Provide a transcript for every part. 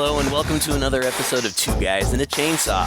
Hello and welcome to another episode of Two Guys and a Chainsaw.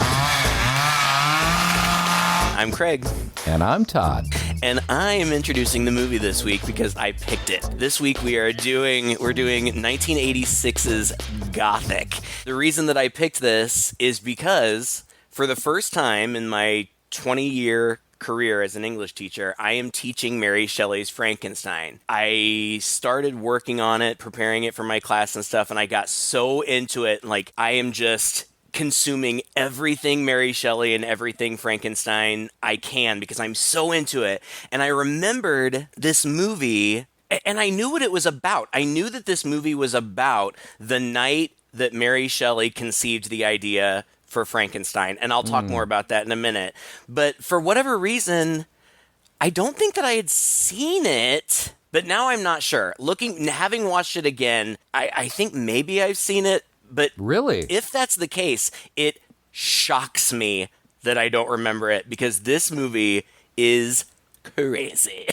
I'm Craig. And I'm Todd. And I am introducing the movie this week because I picked it. This week we're doing 1986's Gothic. The reason that I picked this is because for the first time in my 20-year career as an English teacher, I am teaching Mary Shelley's Frankenstein. I started working on it, preparing it for my class and stuff, and I got so into it. Like, I am just consuming everything Mary Shelley and everything Frankenstein I can because I'm so into it. And I remembered this movie, and I knew what it was about. I knew that this movie was about the night that Mary Shelley conceived the idea for Frankenstein, and I'll talk more about that in a minute. But for whatever reason, I don't think that I had seen it, but now I'm not sure. Having watched it again, I think maybe I've seen it, but really, if that's the case, it shocks me that I don't remember it, because this movie is crazy.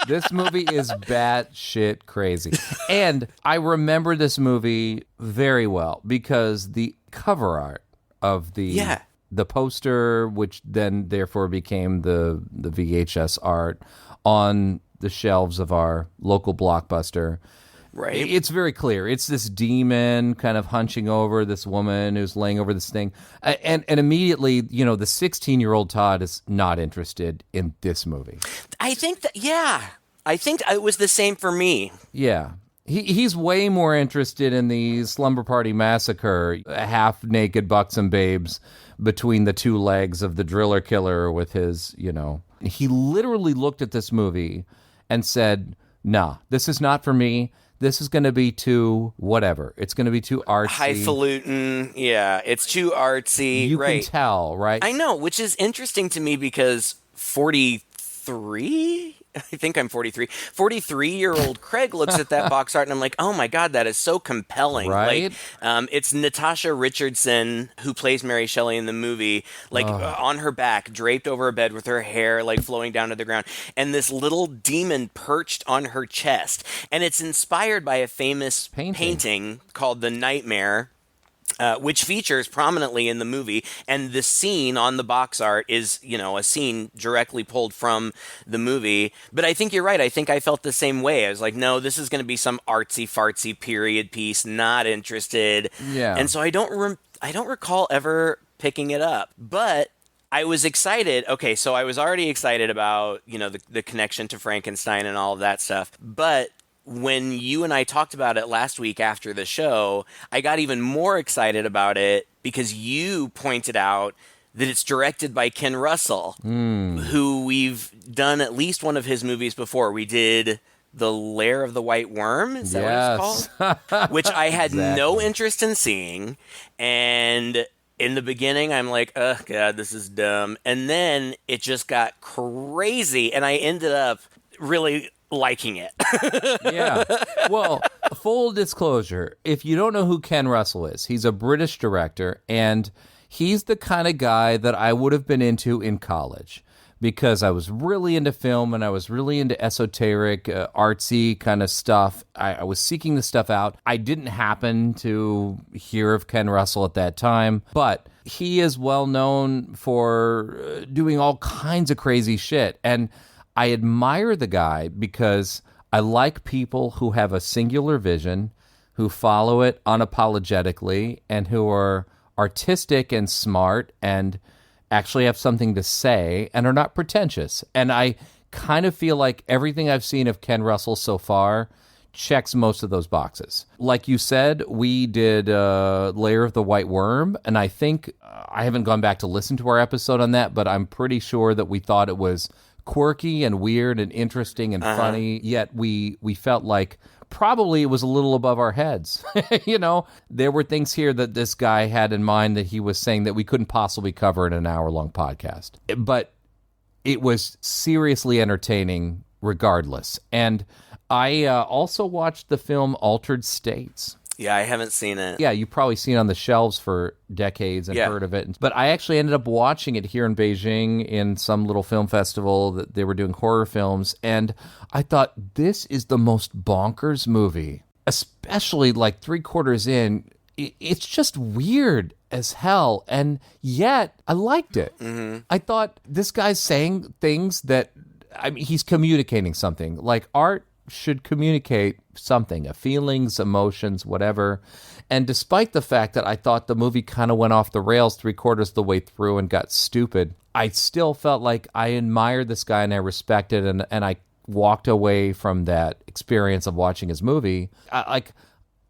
This movie is batshit crazy. And I remember this movie very well because the cover art of the poster, which then therefore became the VHS art on the shelves of our local Blockbuster. Right. It's very clear. It's this demon kind of hunching over this woman who's laying over this thing. And immediately, the 16-year-old Todd is not interested in this movie. I think it was the same for me. Yeah. He's way more interested in the Slumber Party Massacre, half-naked buxom babes between the two legs of the driller killer with his, He literally looked at this movie and said, nah, this is not for me. This is going to be too whatever. It's going to be too artsy. Highfalutin. Yeah, it's too artsy. You can tell, right? I know, which is interesting to me because 43? I think I'm 43. 43-year-old Craig looks at that box art and I'm like, oh my God, that is so compelling. Right? It's Natasha Richardson who plays Mary Shelley in the movie, on her back, draped over a bed with her hair flowing down to the ground, and this little demon perched on her chest. And it's inspired by a famous painting called The Nightmare, which features prominently in the movie, and the scene on the box art is, a scene directly pulled from the movie. But I think you're right. I think I felt the same way. I was like, no, this is going to be some artsy-fartsy period piece, not interested. Yeah. And so I don't recall ever picking it up. But I was excited. Okay, so I was already excited about, the connection to Frankenstein and all of that stuff. But when you and I talked about it last week after the show, I got even more excited about it because you pointed out that it's directed by Ken Russell, who we've done at least one of his movies before. We did The Lair of the White Worm, is that what it's called? Which I had no interest in seeing, and in the beginning, I'm like, oh, God, this is dumb. And then it just got crazy, and I ended up really liking it. Yeah. Well, full disclosure, if you don't know who Ken Russell is, he's a British director, and he's the kind of guy that I would have been into in college because I was really into film and I was really into esoteric, artsy kind of stuff. I was seeking this stuff out. I didn't happen to hear of Ken Russell at that time, but he is well known for doing all kinds of crazy shit. And I admire the guy because I like people who have a singular vision, who follow it unapologetically, and who are artistic and smart and actually have something to say and are not pretentious. And I kind of feel like everything I've seen of Ken Russell so far checks most of those boxes. Like you said, we did Lair of the White Worm, and I think I haven't gone back to listen to our episode on that, but I'm pretty sure that we thought it was quirky and weird and interesting and funny, yet we felt like probably it was a little above our heads. There were things here that this guy had in mind that he was saying that we couldn't possibly cover in an hour-long podcast. But it was seriously entertaining regardless. And I also watched the film Altered States. Yeah, I haven't seen it. Yeah, you've probably seen it on the shelves for decades and heard of it. But I actually ended up watching it here in Beijing in some little film festival that they were doing horror films. And I thought, this is the most bonkers movie especially like 3/4 in, it's just weird as hell. And yet I liked it. I thought this guy's saying things that, I mean, he's communicating something. Like art should communicate something, feelings, emotions, whatever. And despite the fact that I thought the movie kind of went off the rails 3/4 of the way through and got stupid, I still felt like I admired this guy and I respected, and I walked away from that experience of watching his movie.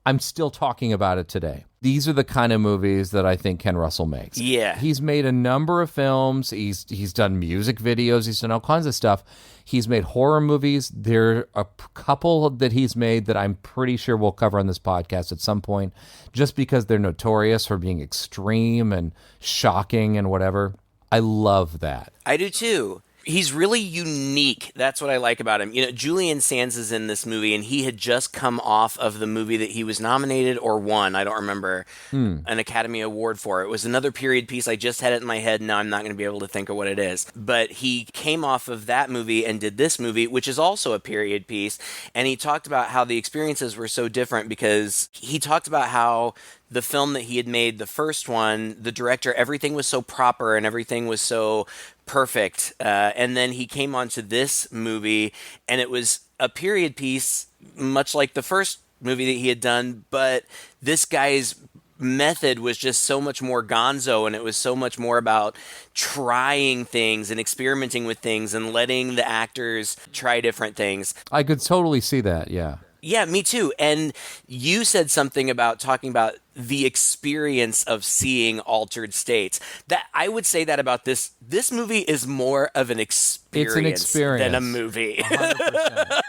I'm still talking about it today. These are the kind of movies that I think Ken Russell makes. Yeah. He's made a number of films. He's done music videos. He's done all kinds of stuff. He's made horror movies. There are a couple that he's made that I'm pretty sure we'll cover on this podcast at some point, just because they're notorious for being extreme and shocking and whatever. I love that. I do too. He's really unique. That's what I like about him. You know, Julian Sands is in this movie, and he had just come off of the movie that he was nominated or won, I don't remember, an Academy Award for. It was another period piece. I just had it in my head. Now I'm not going to be able to think of what it is. But he came off of that movie and did this movie, which is also a period piece. And he talked about how the experiences were so different, because he talked about how the film that he had made, the first one, the director, everything was so proper and everything was so perfect. And then he came onto this movie, and it was a period piece, much like the first movie that he had done, but this guy's method was just so much more gonzo, and it was so much more about trying things and experimenting with things and letting the actors try different things. I could totally see that, yeah. Yeah, me too. And you said something about talking about the experience of seeing altered states. That I would say that about this. This movie is more of an experience, It's an experience than a movie. 100%.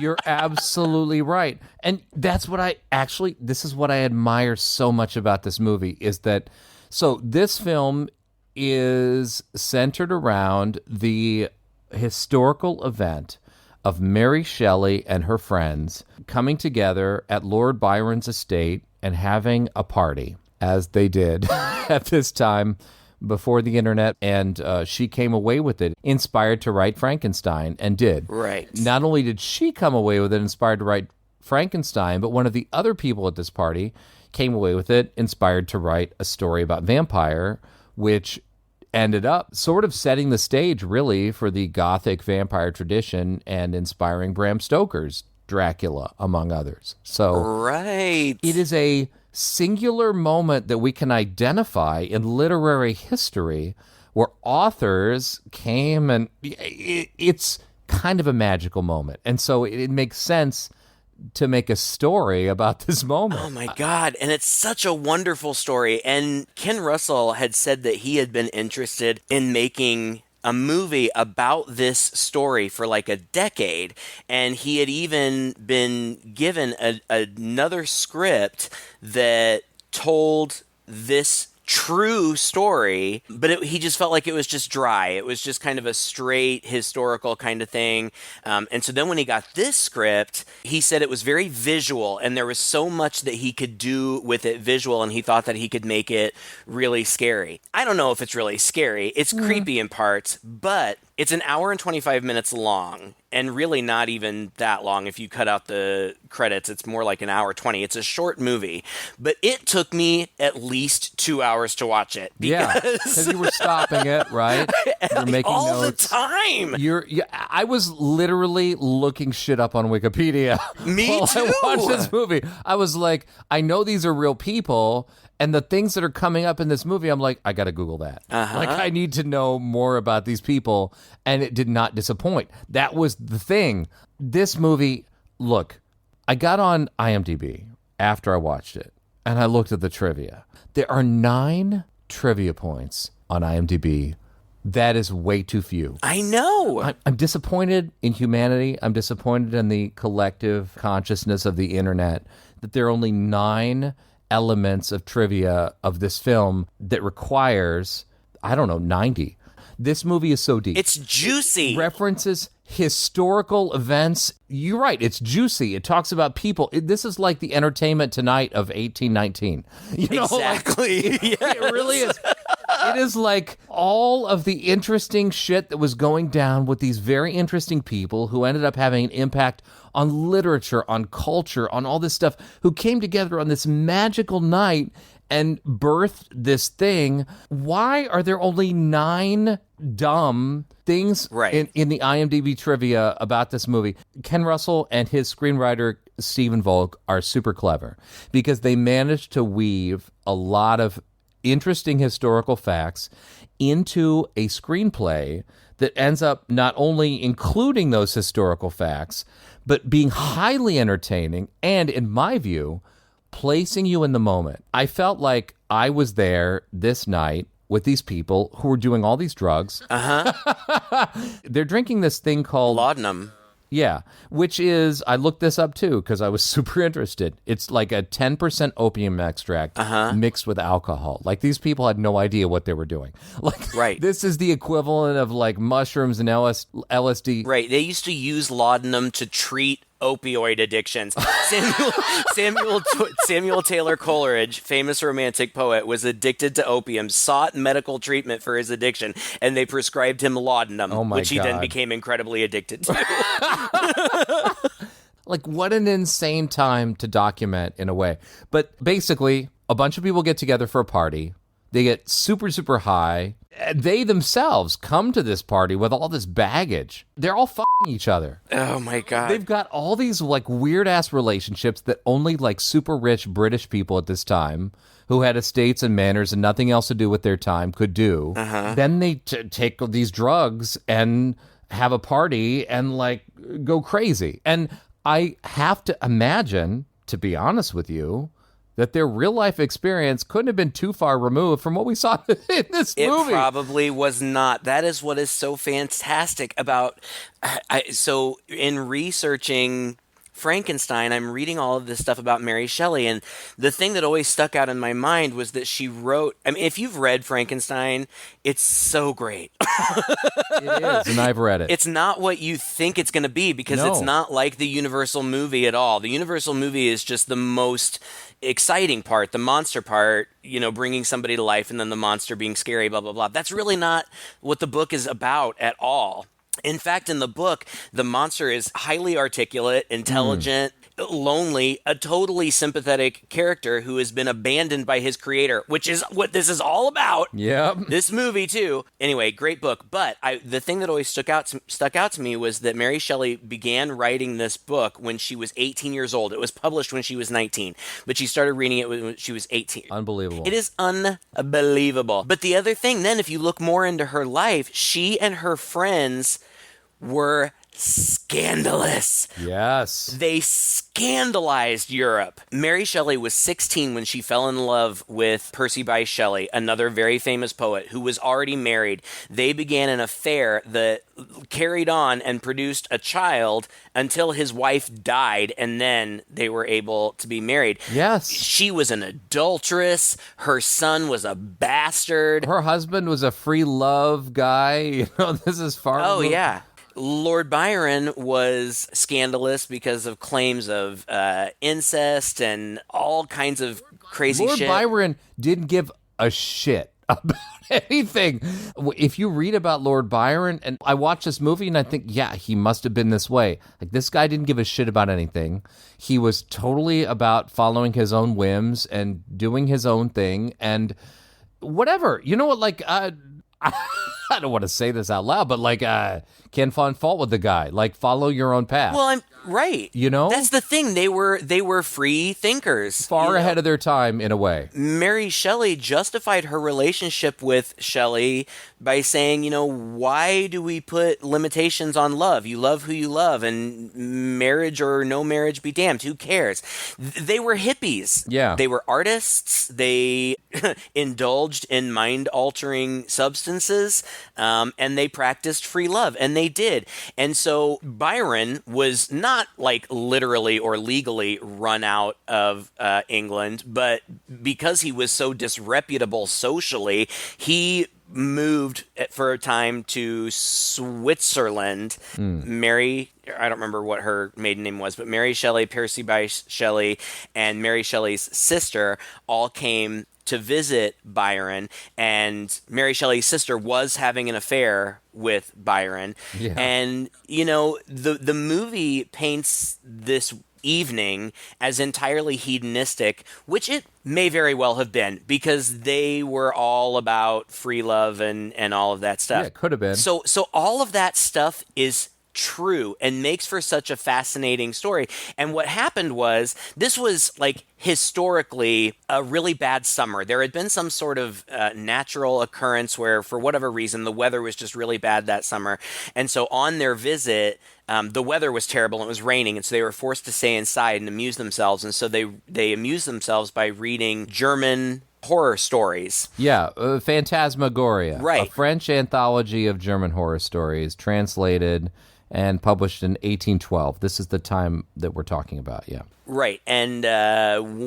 You're absolutely right. And that's what this is what I admire so much about this movie, is that, so this film is centered around the historical event of Mary Shelley and her friends coming together at Lord Byron's estate and having a party, as they did at this time before the internet, and she came away with it, inspired to write Frankenstein, and did. Right. Not only did she come away with it, inspired to write Frankenstein, but one of the other people at this party came away with it, inspired to write a story about vampire, which ended up sort of setting the stage, really, for the Gothic vampire tradition and inspiring Bram Stoker's Dracula, among others. So right. It is a singular moment that we can identify in literary history where authors came, and it's kind of a magical moment. And so it makes sense to make a story about this moment. Oh my God. And it's such a wonderful story. And Ken Russell had said that he had been interested in making a movie about this story for like a decade. And he had even been given another script that told this true story, but he just felt like it was just dry. It was just kind of a straight historical kind of thing. And so then when he got this script, he said it was very visual, and there was so much that he could do with it visual, and he thought that he could make it really scary. I don't know if it's really scary. It's creepy in parts, but it's an hour and 25 minutes long, and really not even that long. If you cut out the credits, it's more like an hour 20. It's a short movie, but it took me at least 2 hours to watch it. Because you were stopping it, right? You're making all notes. The time. I was literally looking shit up on Wikipedia. Me while too. I watched this movie. I was like, I know these are real people, and the things that are coming up in this movie, I'm like, I got to Google that. Like, I need to know more about these people, and it did not disappoint. That was the thing. This movie, look, I got on IMDb after I watched it, and I looked at the trivia. There are 9 trivia points on IMDb. That is way too few. I know. I'm disappointed in humanity. I'm disappointed in the collective consciousness of the internet that there are only 9 elements of trivia of this film that requires, 90. This movie is so deep. It's juicy. References historical events. You're right. It's juicy. It talks about people. This is like the Entertainment Tonight of 1819. Exactly. It really is. It is like all of the interesting shit that was going down with these very interesting people who ended up having an impact on literature, on culture, on all this stuff, who came together on this magical night and birthed this thing. Why are there only 9 dumb things in the IMDb trivia about this movie? Ken Russell and his screenwriter, Stephen Volk, are super clever because they managed to weave a lot of interesting historical facts into a screenplay that ends up not only including those historical facts, but being highly entertaining and, in my view, placing you in the moment. I felt like I was there this night with these people who were doing all these drugs. They're drinking this thing called laudanum. Yeah, which is, I looked this up too because I was super interested. It's like a 10% opium extract mixed with alcohol. Like, these people had no idea what they were doing. Like, this is the equivalent of like mushrooms and LSD. Right. They used to use laudanum to treat opioid addictions. Samuel Taylor Coleridge, famous romantic poet, was addicted to opium, sought medical treatment for his addiction, and they prescribed him laudanum, which he then became incredibly addicted to. Like, what an insane time to document in a way. But basically, a bunch of people get together for a party. They get super, super high. They themselves come to this party with all this baggage. They're all fucking each other. Oh, my God. They've got all these, like, weird-ass relationships that only, like, super rich British people at this time who had estates and manors and nothing else to do with their time could do. Then they take these drugs and have a party and, like, go crazy. And I have to imagine, to be honest with you, that their real-life experience couldn't have been too far removed from what we saw in this movie. It probably was not. That is what is so fantastic about... So in researching Frankenstein, I'm reading all of this stuff about Mary Shelley, and the thing that always stuck out in my mind was that she wrote... I mean, if you've read Frankenstein, it's so great. It is, and I've read it. It's not what you think it's going to be, because it's not like the Universal movie at all. The Universal movie is just the most exciting part, the monster part, you know, bringing somebody to life and then the monster being scary, blah, blah, blah. That's really not what the book is about at all. In fact, in the book, the monster is highly articulate, intelligent, lonely, a totally sympathetic character who has been abandoned by his creator, which is what this is all about. Yep. This movie, too. Anyway, great book. But the thing that always stuck out to me was that Mary Shelley began writing this book when she was 18 years old. It was published when she was 19, but she started reading it when she was 18. Unbelievable. It is unbelievable. But the other thing, then, if you look more into her life, she and her friends were scandalous. Yes. They scandalized Europe. Mary Shelley was 16 when she fell in love with Percy Bysshe Shelley, another very famous poet who was already married. They began an affair that carried on and produced a child until his wife died, and then they were able to be married. Yes. She was an adulteress. Her son was a bastard. Her husband was a free love guy. You know, this is far. Oh, yeah. Lord Byron was scandalous because of claims of incest and all kinds of crazy shit. Lord Byron didn't give a shit about anything. If you read about Lord Byron, and I watch this movie and I think, yeah, he must have been this way. Like, this guy didn't give a shit about anything. He was totally about following his own whims and doing his own thing and whatever. You know what, like... I don't want to say this out loud, but like, can't find fault with the guy. Like, follow your own path. Well, I'm right. You know, that's the thing. They were free thinkers, far ahead of their time in a way. Mary Shelley justified her relationship with Shelley by saying, you know, why do we put limitations on love? You love who you love, and marriage or no marriage be damned. Who cares? They were hippies. Yeah, they were artists. They indulged in mind-altering substances, and they practiced free love, and they did. And so Byron was not like literally or legally run out of England, but because he was so disreputable socially, he moved for a time to Switzerland. Mary, I don't remember what her maiden name was, but Mary Shelley, Percy Bysshe Shelley, and Mary Shelley's sister all came to visit Byron, and Mary Shelley's sister was having an affair with Byron. Yeah. And, the movie paints this evening as entirely hedonistic, which it may very well have been, because they were all about free love and all of that stuff. Yeah, it could have been. So all of that stuff is true and makes for such a fascinating story. And what happened was, this was like historically a really bad summer. There had been some sort of natural occurrence where, for whatever reason, the weather was just really bad that summer. And so on their visit, the weather was terrible and it was raining, and so they were forced to stay inside and amuse themselves. And so they amused themselves by reading German horror stories. Yeah, Phantasmagoria. Right. A French anthology of German horror stories, translated and published in 1812. This is the time that we're talking about, yeah. Right. And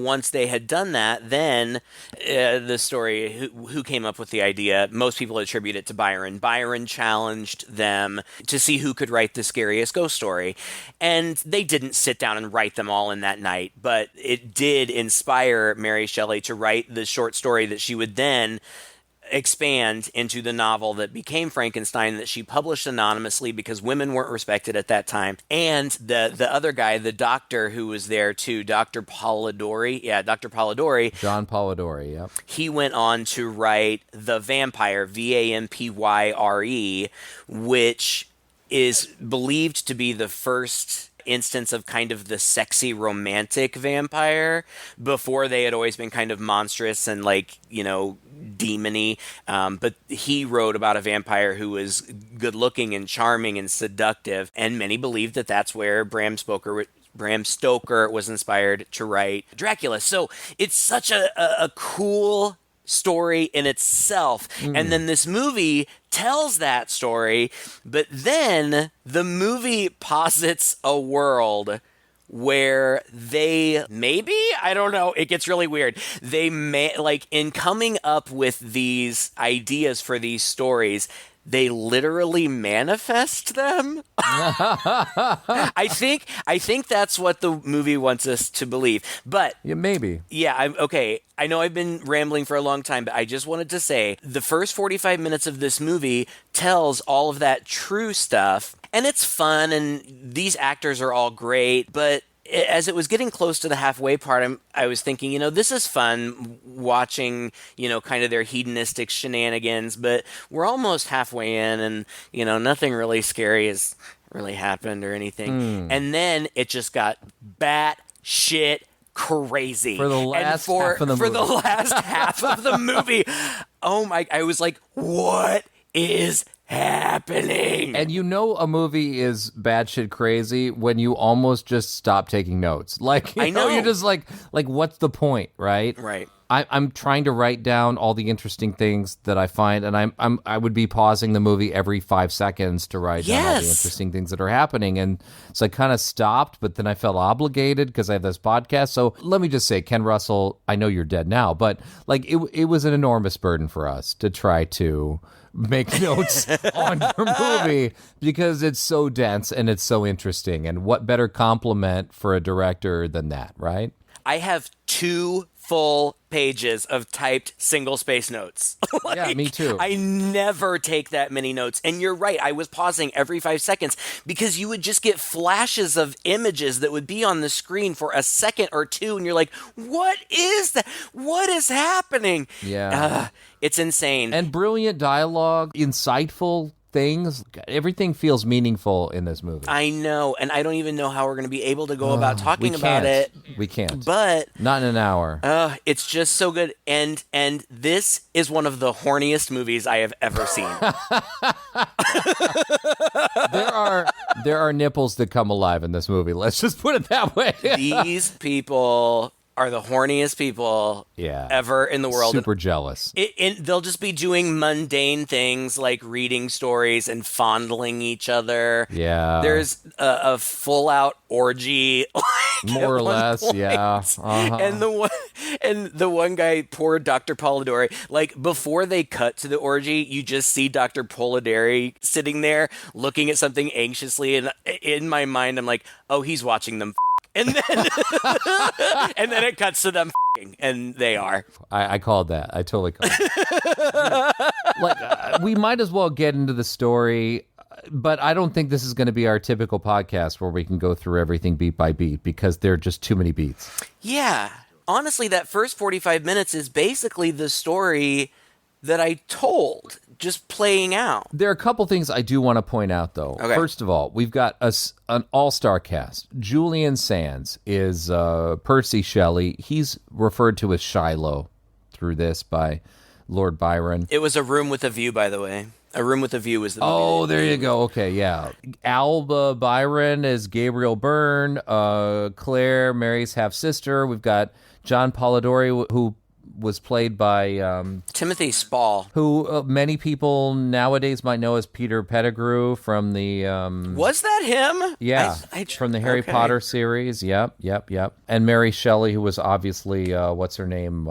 once they had done that, then the story, who came up with the idea, most people attribute it to Byron. Byron challenged them to see who could write the scariest ghost story. And they didn't sit down and write them all in that night, but it did inspire Mary Shelley to write the short story that she would then expand into the novel that became Frankenstein, that she published anonymously because women weren't respected at that time. And the other guy, the doctor who was there too, Dr. Polidori, John Polidori, yep. He went on to write The Vampire, Vampyre, which is believed to be the first instance of kind of the sexy romantic vampire. Before, they had always been kind of monstrous and demony, but he wrote about a vampire who was good looking and charming and seductive, and many believe that that's where Bram Stoker was inspired to write Dracula. So it's such a cool story in itself. And then this movie tells that story, but then the movie posits a world where I don't know, it gets really weird. They in coming up with these ideas for these stories, they literally manifest them. I think that's what the movie wants us to believe. But yeah, maybe. Yeah, okay. I know I've been rambling for a long time, but I just wanted to say the first 45 minutes of this movie tells all of that true stuff, and it's fun, and these actors are all great, but as it was getting close to the halfway part, I was thinking, this is fun watching, kind of their hedonistic shenanigans, but we're almost halfway in, and, nothing really scary has really happened or anything. And then it just got bat shit crazy. For the last half of the movie. For the last half of the movie. Oh my, I was like, what is happening? And a movie is bad shit crazy when you almost just stop taking notes. I know you're just like what's the point, right? Right. I'm trying to write down all the interesting things that I find, and I would be pausing the movie every 5 seconds to write down all the interesting things that are happening. And so I kind of stopped, but then I felt obligated because I have this podcast. So let me just say, Ken Russell, I know you're dead now, but it was an enormous burden for us to try to make notes on your movie because it's so dense and it's so interesting. And what better compliment for a director than that, right? I have 2 full pages of typed single space notes. Yeah, me too. I never take that many notes. And you're right, I was pausing every 5 seconds because you would just get flashes of images that would be on the screen for a second or two, and you're like, what is that? What is happening? Yeah. It's insane. And brilliant dialogue, insightful things. Everything feels meaningful in this movie. I know, and I don't even know how we're going to be able to go about talking about it. We can't. But not in an hour. It's just so good, and this is one of the horniest movies I have ever seen. there are nipples that come alive in this movie. Let's just put it that way. These people are the horniest people ever in the world. Super jealous. They'll just be doing mundane things like reading stories and fondling each other. Yeah. There's a full-out orgy More or less, point. yeah. Uh-huh. And the one guy, poor Dr. Polidori, like before they cut to the orgy, you just see Dr. Polidori sitting there looking at something anxiously, and in my mind I'm like, oh, he's watching them and then and then it cuts to them and they are. I called that. I totally called it. We might as well get into the story, but I don't think this is going to be our typical podcast where we can go through everything beat by beat because there are just too many beats. Yeah. Honestly, that first 45 minutes is basically the story that I told, just playing out. There are a couple things I do want to point out, though. Okay. First of all, we've got an all-star cast. Julian Sands is Percy Shelley. He's referred to as Shiloh through this by Lord Byron. It was A Room with a View, by the way. A Room with a View was the movie. Oh, there you go. Okay, yeah. Alba Byron is Gabriel Byrne. Claire, Mary's half-sister. We've got John Polidori, who was played by Timothy Spall, who many people nowadays might know as Peter Pettigrew from the was that him? Yeah, from the Harry Potter series. Yep. And Mary Shelley, who was obviously what's her name?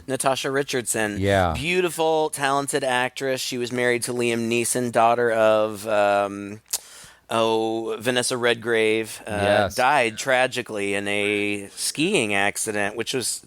Natasha Richardson. Yeah, beautiful, talented actress. She was married to Liam Neeson, daughter of Vanessa Redgrave. Yes. Died tragically in a skiing accident, which was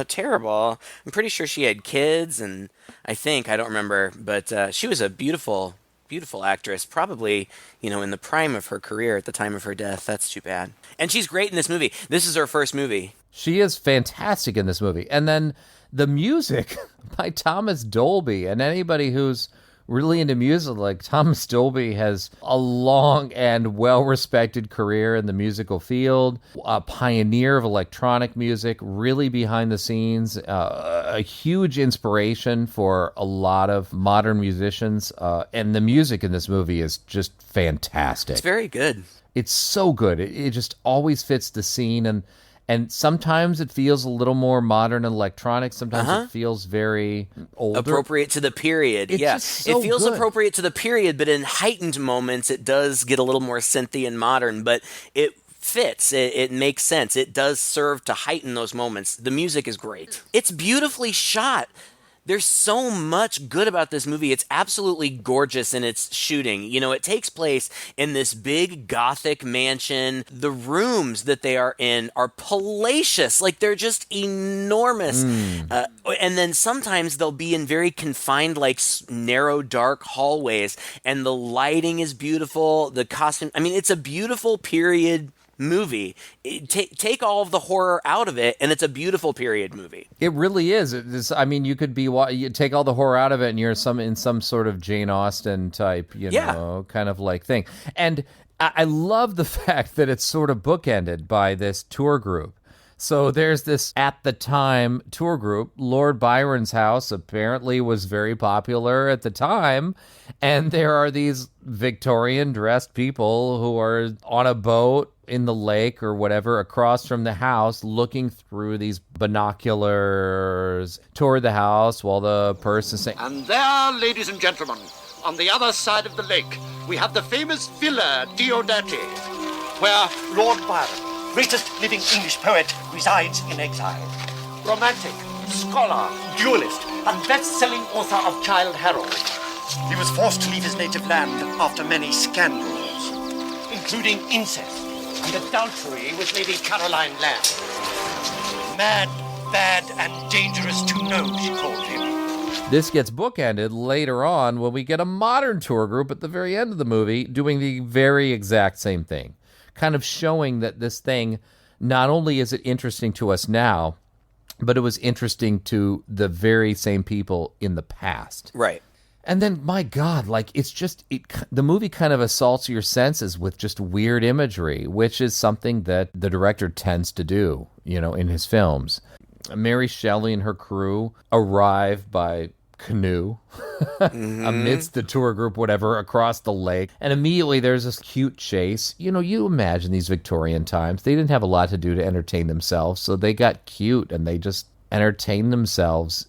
terrible. I'm pretty sure she had kids, and I don't remember, but she was a beautiful, beautiful actress, probably, in the prime of her career at the time of her death. That's too bad. And she's great in this movie. This is her first movie. She is fantastic in this movie. And then the music by Thomas Dolby, and anybody who's really into music, like Thomas Dolby has a long and well-respected career in the musical field, a pioneer of electronic music, really behind the scenes, a huge inspiration for a lot of modern musicians, and the music in this movie is just fantastic. It's very good. It's so good. It just always fits the scene, and sometimes it feels a little more modern and electronic. Sometimes it feels very older. Appropriate to the period. It's just so it feels good. appropriate to the period, but in heightened moments, it does get a little more synthy and modern, but it fits. It makes sense. It does serve to heighten those moments. The music is great. It's beautifully shot. There's so much good about this movie. It's absolutely gorgeous in its shooting. It takes place in this big Gothic mansion. The rooms that they are in are palatial. Like, they're just enormous. And then sometimes they'll be in very confined, like, narrow, dark hallways. And the lighting is beautiful. The costume, it's a beautiful period movie. Take all of the horror out of it, and it's a beautiful period movie. It really is. You could you take all the horror out of it, and you're in some sort of Jane Austen type, kind of like thing. And I love the fact that it's sort of bookended by this tour group. So there's this, at the time, tour group. Lord Byron's house apparently was very popular at the time. And there are these Victorian dressed people who are on a boat in the lake or whatever across from the house looking through these binoculars toward the house while the person's saying, "And there, ladies and gentlemen, on the other side of the lake, we have the famous Villa Diodati, where Lord Byron, greatest living English poet, resides in exile. Romantic, scholar, duelist, and best-selling author of Childe Harold. He was forced to leave his native land after many scandals, including incest and adultery with Lady Caroline Lamb. Mad, bad, and dangerous to know, she called him." This gets bookended later on when we get a modern tour group at the very end of the movie doing the very exact same thing, kind of showing that this thing, not only is it interesting to us now, but it was interesting to the very same people in the past. Right. And then, my God, the movie kind of assaults your senses with just weird imagery, which is something that the director tends to do, in his films. Mary Shelley and her crew arrive by canoe amidst the tour group, whatever, across the lake. And immediately there's this cute chase. You imagine these Victorian times. They didn't have a lot to do to entertain themselves, so they got cute and they just entertained themselves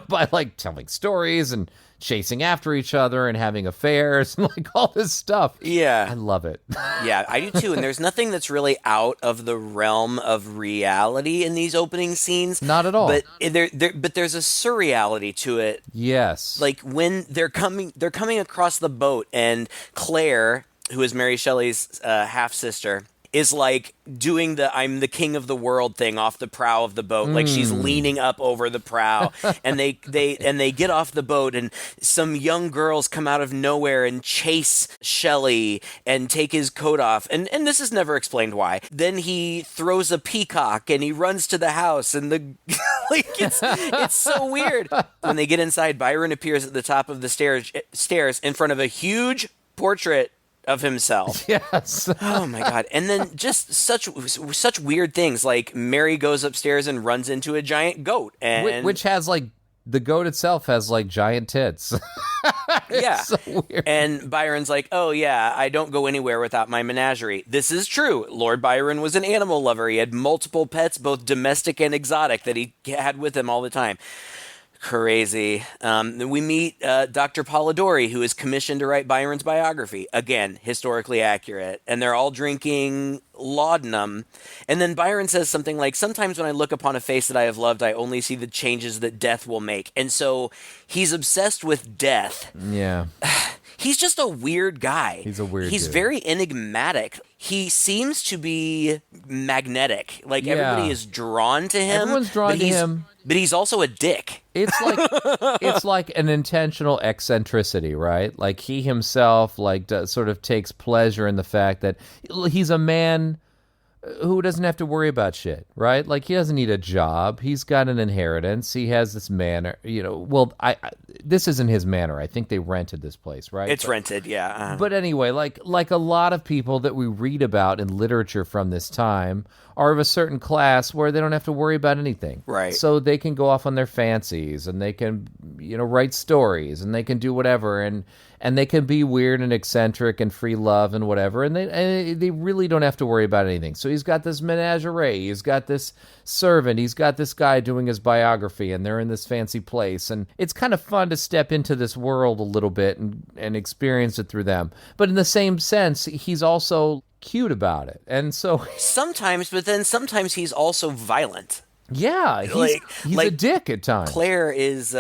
by telling stories and chasing after each other and having affairs and like all this stuff. Yeah. I love it. Yeah, I do too. And there's nothing that's really out of the realm of reality in these opening scenes. Not at all. But but there's a surreality to it. Yes. Like when they're coming across the boat, and Claire, who is Mary Shelley's half sister, is like doing the "I'm the king of the world" thing off the prow of the boat. Like she's leaning up over the prow, and they get off the boat, and some young girls come out of nowhere and chase Shelley and take his coat off. And this is never explained why. Then he throws a peacock and he runs to the house, and the like it's so weird. When they get inside, Byron appears at the top of the stairs in front of a huge portrait of himself. Yes. Oh my God. And then just such weird things, like Mary goes upstairs and runs into a giant goat, and Which has like, the goat itself has like giant tits. yeah. So weird. And Byron's like, "Oh yeah, I don't go anywhere without my menagerie." This is true. Lord Byron was an animal lover. He had multiple pets, both domestic and exotic, that he had with him all the time. Crazy. We meet Dr. Polidori, who is commissioned to write Byron's biography. Again, historically accurate. And they're all drinking laudanum. And then Byron says something like, "Sometimes when I look upon a face that I have loved, I only see the changes that death will make." And so he's obsessed with death. Yeah. He's just a weird guy. He's a weird He's dude. very enigmatic. He seems to be magnetic. Like everybody is drawn to him. Everyone's drawn to him. But he's also a dick. It's like an intentional eccentricity, right? Like he himself sort of takes pleasure in the fact that he's a man who doesn't have to worry about shit, right? Like he doesn't need a job. He's got an inheritance. He has this manor, well, this isn't his manor. I think they rented this place, right? It's rented, yeah. Uh-huh. But anyway, like a lot of people that we read about in literature from this time are of a certain class where they don't have to worry about anything. Right. So they can go off on their fancies, and they can, write stories, and they can do whatever, and they can be weird and eccentric and free love and whatever, and they really don't have to worry about anything. So he's got this menagerie, he's got this servant, he's got this guy doing his biography, and they're in this fancy place, and it's kind of fun to step into this world a little bit and experience it through them. But in the same sense, he's also cute about it, and so sometimes, but then sometimes he's also violent. Yeah, he's a dick at times. Claire is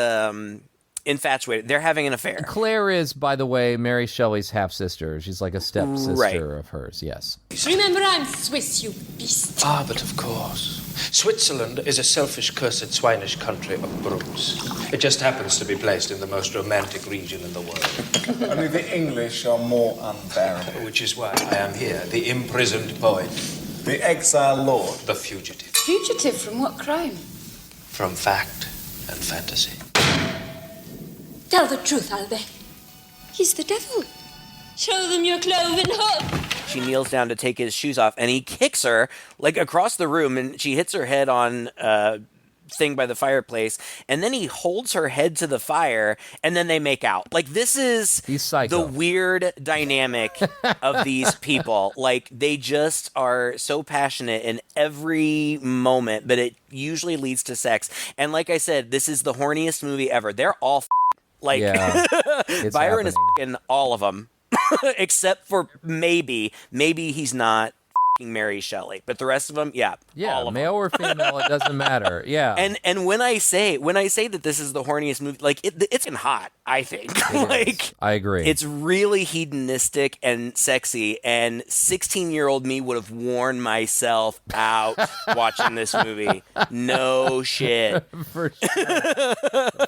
infatuated. They're having an affair. Claire is, by the way, Mary Shelley's half-sister. She's like a stepsister of hers, yes. Remember, I'm Swiss, you beast. Ah, but of course. Switzerland is a selfish, cursed, swinish country of brutes. It just happens to be placed in the most romantic region in the world. Only the English are more unbearable. Which is why I am here, the imprisoned poet. The exile lord. The fugitive. Fugitive from what crime? From fact and fantasy. Tell the truth, Albert. He's the devil. Show them your cloven hoof. She kneels down to take his shoes off, and he kicks her like across the room, and she hits her head on thing by the fireplace, and then he holds her head to the fire, and then they make out. Like, this is the weird dynamic of these people. Like, they just are so passionate in every moment, but it usually leads to sex. And like I said, this is the horniest movie ever. They're all like, yeah, Byron is f***ing all of them. Except for maybe he's not f***ing Mary Shelley, but the rest of them, yeah, all of male them. or female, it doesn't matter. Yeah, and when I say that this is the horniest movie, like it's hot, I think. Like, I agree. It's really hedonistic and sexy, and 16-year-old me would have worn myself out watching this movie. No shit. For sure.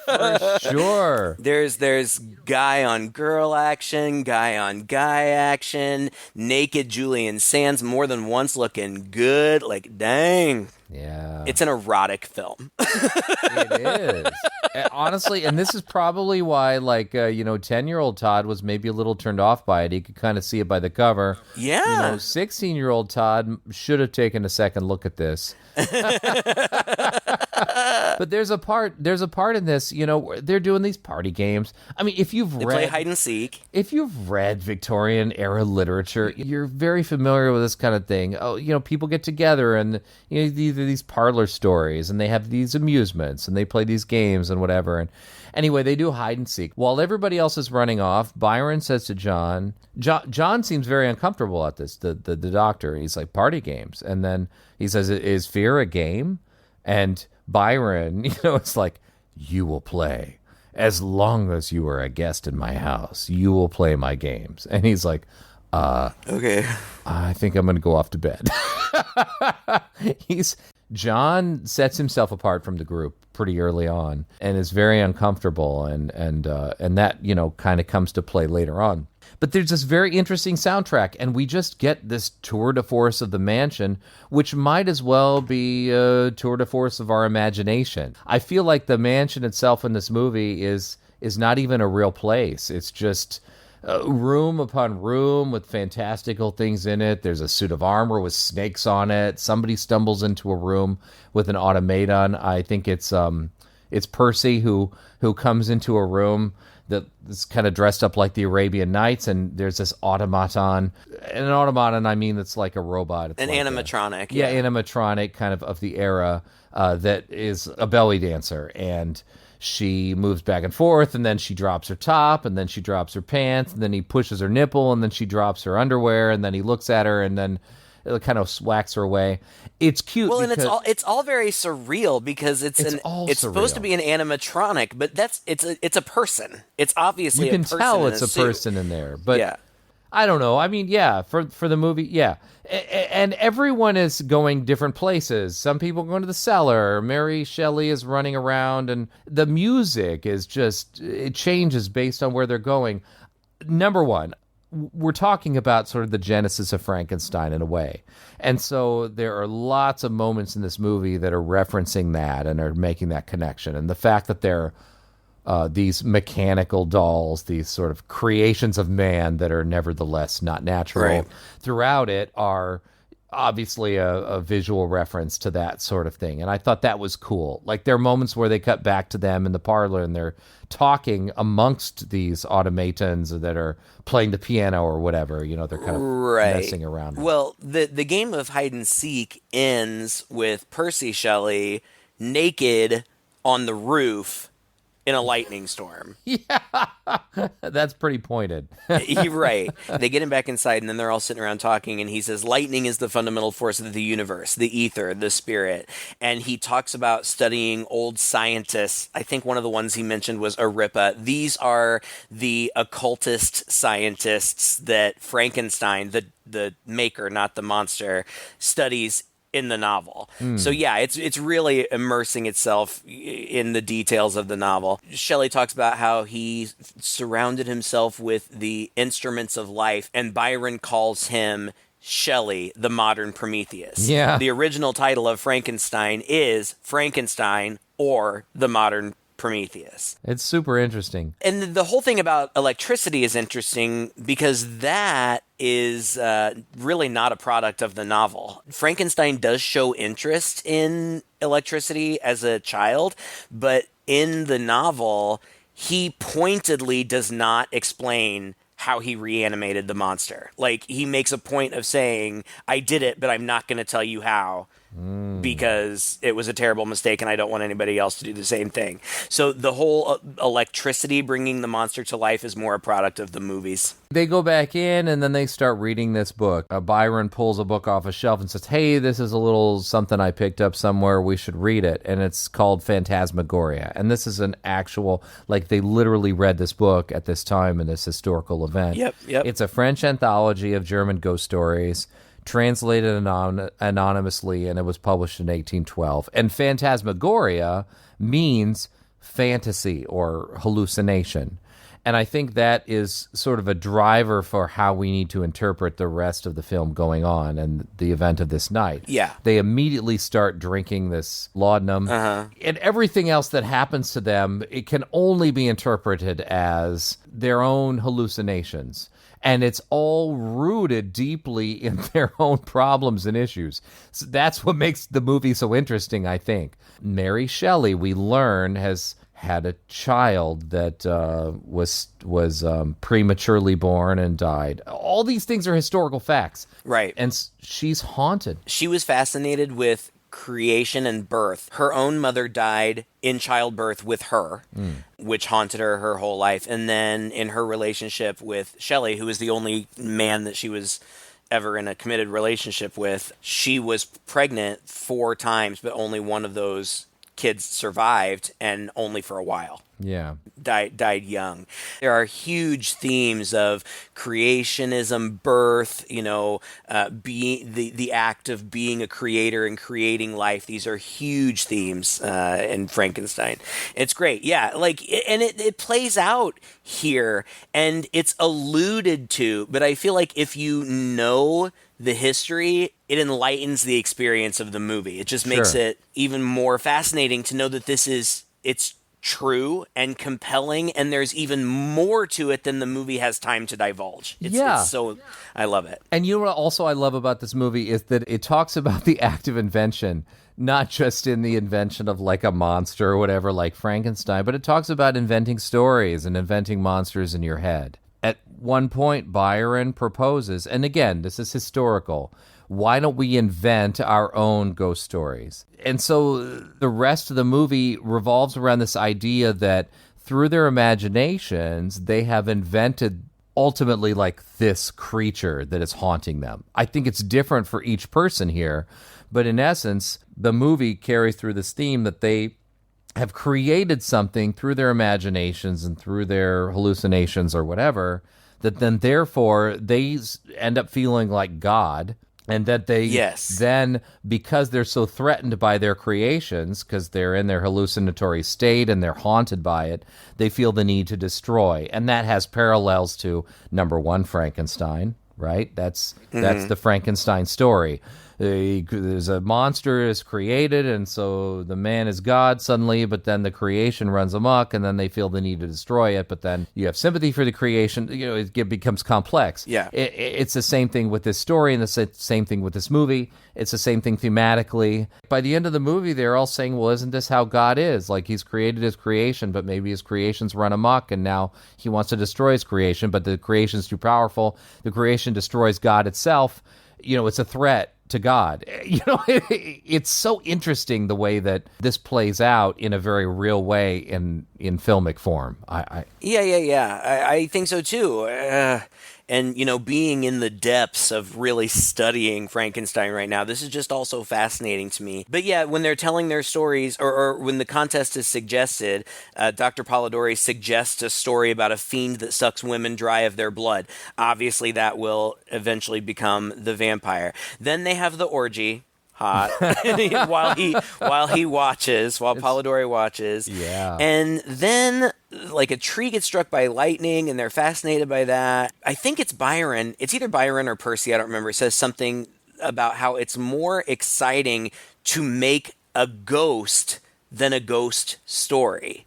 For sure. There's guy on girl action, guy on guy action, naked Julian Sands more than once looking good. Like, dang. Yeah. It's an erotic film. It is. Honestly, and this is probably why, 10-year-old Todd was maybe a little turned off by it. He could kind of see it by the cover. Yeah. 16-year-old Todd should have taken a second look at this. But there's a part in this, where they're doing these party games. I mean, if you've They read play hide and seek. If you've read Victorian era literature, you're very familiar with this kind of thing. Oh, people get together and these parlor stories, and they have these amusements, and they play these games and whatever. And anyway, they do hide and seek. While everybody else is running off, Byron says to John, John seems very uncomfortable at this, the doctor. He's like, party games. And then he says, is fear a game? And Byron, it's like, you will play. As long as you are a guest in my house, you will play my games. And he's like, okay. I think I'm going to go off to bed. John sets himself apart from the group pretty early on and is very uncomfortable, and that kind of comes to play later on. But there's this very interesting soundtrack, and we just get this tour de force of the mansion, which might as well be a tour de force of our imagination. I feel like the mansion itself in this movie is not even a real place. It's just room upon room with fantastical things in it. There's a suit of armor with snakes on it. Somebody stumbles into a room with an automaton. I think it's Percy who comes into a room that's kind of dressed up like the Arabian Nights, and there's this automaton. And an automaton, I mean, it's like a robot. It's an like animatronic. Yeah, animatronic kind of the era that is a belly dancer. And she moves back and forth, and then she drops her top, and then she drops her pants, and then he pushes her nipple, and then she drops her underwear, and then he looks at her, and then it kind of swacks her away. It's cute. Well, and it's all very surreal because it's supposed to be an animatronic, but it's a person. It's obviously you can a person tell in it's a a suit. person in there, but yeah. I don't know. I mean, yeah, for the movie, yeah. And everyone is going different places. Some people going to the cellar. Mary Shelley is running around, and the music is it changes based on where they're going. Number one, we're talking about sort of the genesis of Frankenstein in a way. And so there are lots of moments in this movie that are referencing that and are making that connection. And the fact that they're these mechanical dolls, these sort of creations of man that are nevertheless not natural throughout it are obviously a visual reference to that sort of thing. And I thought that was cool. Like, there are moments where they cut back to them in the parlor and they're talking amongst these automatons that are playing the piano or whatever. They're kind of messing around. Well, the game of hide and seek ends with Percy Shelley naked on the roof in a lightning storm. Yeah, that's pretty pointed. You're right. They get him back inside, and then they're all sitting around talking, and he says, lightning is the fundamental force of the universe, the ether, the spirit. And he talks about studying old scientists. I think one of the ones he mentioned was Agrippa. These are the occultist scientists that Frankenstein, the maker, not the monster, studies in the novel. So yeah, it's really immersing itself in the details of the novel. Shelley talks about how he surrounded himself with the instruments of life, and Byron calls him Shelley, the modern Prometheus. Yeah. The original title of Frankenstein is Frankenstein or the modern Prometheus. It's super interesting. And the whole thing about electricity is interesting because that is really not a product of the novel. Frankenstein does show interest in electricity as a child, but in the novel, he pointedly does not explain how he reanimated the monster. Like, he makes a point of saying, I did it, but I'm not going to tell you how. Because it was a terrible mistake and I don't want anybody else to do the same thing. So the whole electricity bringing the monster to life is more a product of the movies. They go back in and then they start reading this book. Byron pulls a book off a shelf and says, hey, this is a little something I picked up somewhere. We should read it. And it's called Phantasmagoria. And this is an actual, like, they literally read this book at this time in this historical event. Yep. It's a French anthology of German ghost stories, translated anonymously, and it was published in 1812. And phantasmagoria means fantasy or hallucination. And I think that is sort of a driver for how we need to interpret the rest of the film going on and the event of this night. Yeah. They immediately start drinking this laudanum. And everything else that happens to them, it can only be interpreted as their own hallucinations. And it's all rooted deeply in their own problems and issues. So that's what makes the movie so interesting, I think. Mary Shelley, we learn, has had a child that was prematurely born and died. All these things are historical facts. Right. And she's haunted. She was fascinated with creation and birth. Her own mother died in childbirth with her, which haunted her whole life. And then in her relationship with Shelley, who was the only man that she was ever in a committed relationship with, she was pregnant 4 times, but only one of those kids survived, and only for a while. Yeah. Died young. There are huge themes of creationism, birth, being the act of being a creator and creating life. These are huge themes in Frankenstein. It's great. Yeah. And it plays out here, and it's alluded to, but I feel like if you know the history, it enlightens the experience of the movie. It just makes it even more fascinating to know that it's true and compelling, and there's even more to it than the movie has time to divulge. It's so, I love it. And you know what also I love about this movie is that it talks about the act of invention, not just in the invention of like a monster or whatever like Frankenstein, but it talks about inventing stories and inventing monsters in your head. At one point, Byron proposes, and again, this is historical, why don't we invent our own ghost stories? And so the rest of the movie revolves around this idea that through their imaginations, they have invented ultimately like this creature that is haunting them. I think it's different for each person here, but in essence, the movie carries through this theme that they have created something through their imaginations and through their hallucinations or whatever, that then therefore they end up feeling like God, and that they then, because they're so threatened by their creations, because they're in their hallucinatory state and they're haunted by it, they feel the need to destroy. And that has parallels to, number one, Frankenstein, right? That's the Frankenstein story. There's a monster is created, and so the man is God suddenly, but then the creation runs amok, and then they feel the need to destroy it, but then you have sympathy for the creation. It becomes complex. Yeah. It's the same thing with this story, and the same thing with this movie. It's the same thing thematically. By the end of the movie, they're all saying, well, isn't this how God is? Like, he's created his creation, but maybe his creation's run amok, and now he wants to destroy his creation, but the creation's too powerful. The creation destroys God itself. It's a threat to God. It's so interesting the way that this plays out in a very real way in filmic form. I think so too. And, being in the depths of really studying Frankenstein right now, this is just also fascinating to me. But yeah, when they're telling their stories, or when the contest is suggested, Dr. Polidori suggests a story about a fiend that sucks women dry of their blood. Obviously, that will eventually become the vampire. Then they have the orgy. Hot while Polidori watches. Yeah. And then like a tree gets struck by lightning and they're fascinated by that. I think it's Byron. It's either Byron or Percy, I don't remember. It says something about how it's more exciting to make a ghost than a ghost story.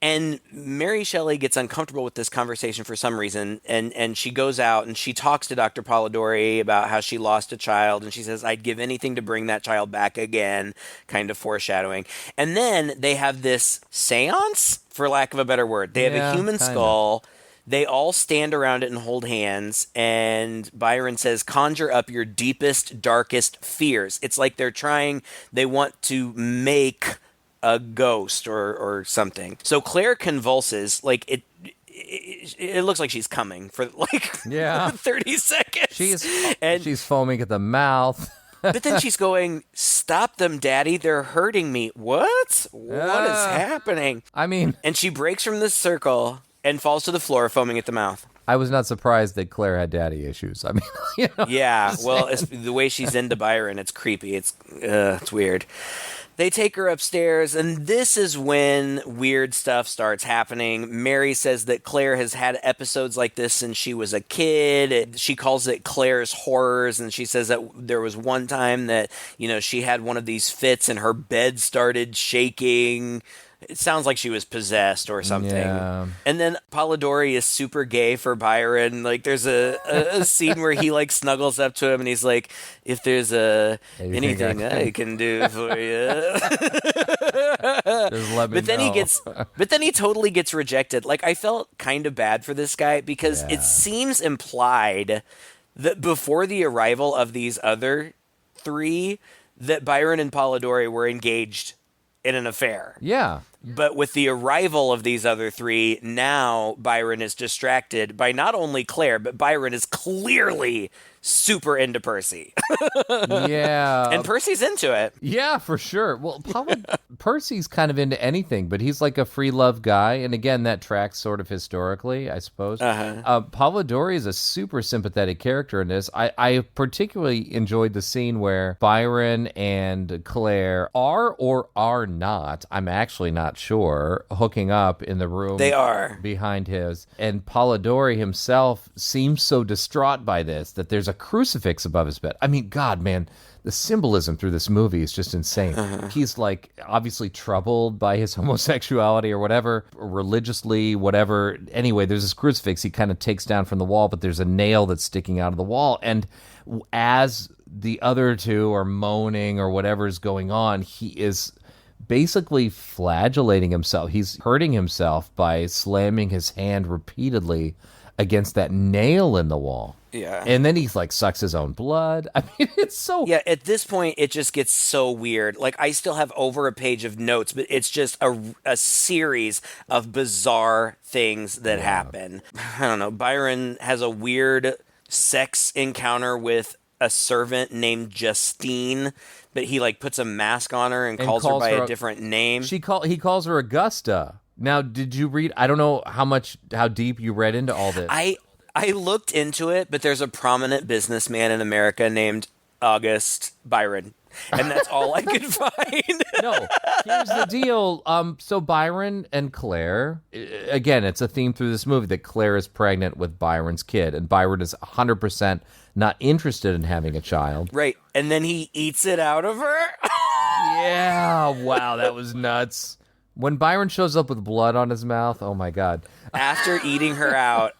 And Mary Shelley gets uncomfortable with this conversation for some reason, and she goes out and she talks to Dr. Polidori about how she lost a child, and she says, I'd give anything to bring that child back again, kind of foreshadowing. And then they have this seance, for lack of a better word. They have a human skull. They all stand around it and hold hands, and Byron says, conjure up your deepest, darkest fears. It's like they want to make a ghost or something. So Claire convulses, like it looks like she's coming for 30 seconds. She's foaming at the mouth. But then she's going, stop them, Daddy, they're hurting me. What is happening? And she breaks from the circle and falls to the floor, foaming at the mouth. I was not surprised that Claire had daddy issues. Yeah, well, the way she's into Byron, it's creepy. It's weird. They take her upstairs, and this is when weird stuff starts happening. Mary says that Claire has had episodes like this since she was a kid. She calls it Claire's horrors, and she says that there was one time that, she had one of these fits and her bed started shaking. It sounds like she was possessed or something. Yeah. And then Polidori is super gay for Byron. Like, there's a scene where he, like, snuggles up to him and he's like, if there's anything I can do for you. Just let me know. But then he totally gets rejected. Like, I felt kind of bad for this guy because it seems implied that before the arrival of these other three, that Byron and Polidori were engaged in an affair. Yeah. But with the arrival of these other three, now Byron is distracted by not only Claire, but Byron is clearly super into Percy. Yeah. And Percy's into it. Yeah, for sure. Well, Percy's kind of into anything, but he's like a free love guy. And again, that tracks sort of historically, I suppose. Polidori is a super sympathetic character in this. I particularly enjoyed the scene where Byron and Claire are or are not, I'm actually not sure, hooking up in the room. They are. Behind his. And Polidori himself seems so distraught by this that there's a crucifix above his bed. I mean, God, man, the symbolism through this movie is just insane. He's like obviously troubled by his homosexuality or whatever, or religiously, whatever. Anyway, there's this crucifix he kind of takes down from the wall, but there's a nail that's sticking out of the wall. And as the other two are moaning or whatever is going on, he is basically flagellating himself. He's hurting himself by slamming his hand repeatedly against that nail in the wall. Yeah. And then he's like sucks his own blood. I mean, it's so... Yeah, at this point, it just gets so weird. Like, I still have over a page of notes, but it's just a series of bizarre things that happen. I don't know. Byron has a weird sex encounter with a servant named Justine, but he, like, puts a mask on her and calls her by a different name. He calls her Augusta. Now, did you read... I don't know how deep you read into all this. I looked into it, but there's a prominent businessman in America named August Byron, and that's all I could find. No, here's the deal. So Byron and Claire, again, it's a theme through this movie that Claire is pregnant with Byron's kid, and Byron is 100% not interested in having a child. Right, and then he eats it out of her? Yeah, wow, that was nuts. When Byron shows up with blood on his mouth, oh my God. After eating her out,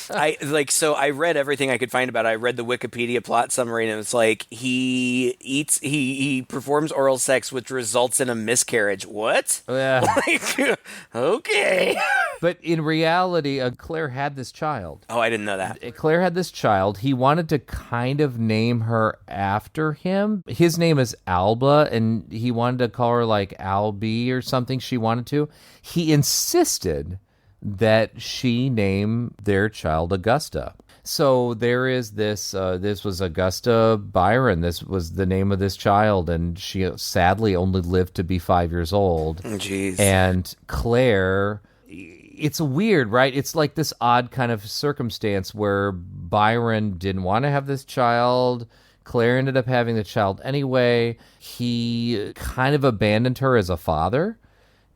I read everything I could find about it. I read the Wikipedia plot summary, and it's like he performs oral sex, which results in a miscarriage. What? Yeah. Like, okay. But in reality, Claire had this child. Oh, I didn't know that. Claire had this child. He wanted to kind of name her after him. His name is Alba, and he wanted to call her like Albie or something she wanted to. He insisted that she name their child Augusta. So there is this, this was Augusta Byron. This was the name of this child, and she sadly only lived to be 5 years old. Jeez. And Claire, it's weird, right? It's like this odd kind of circumstance where Byron didn't want to have this child. Claire ended up having the child anyway. He kind of abandoned her as a father,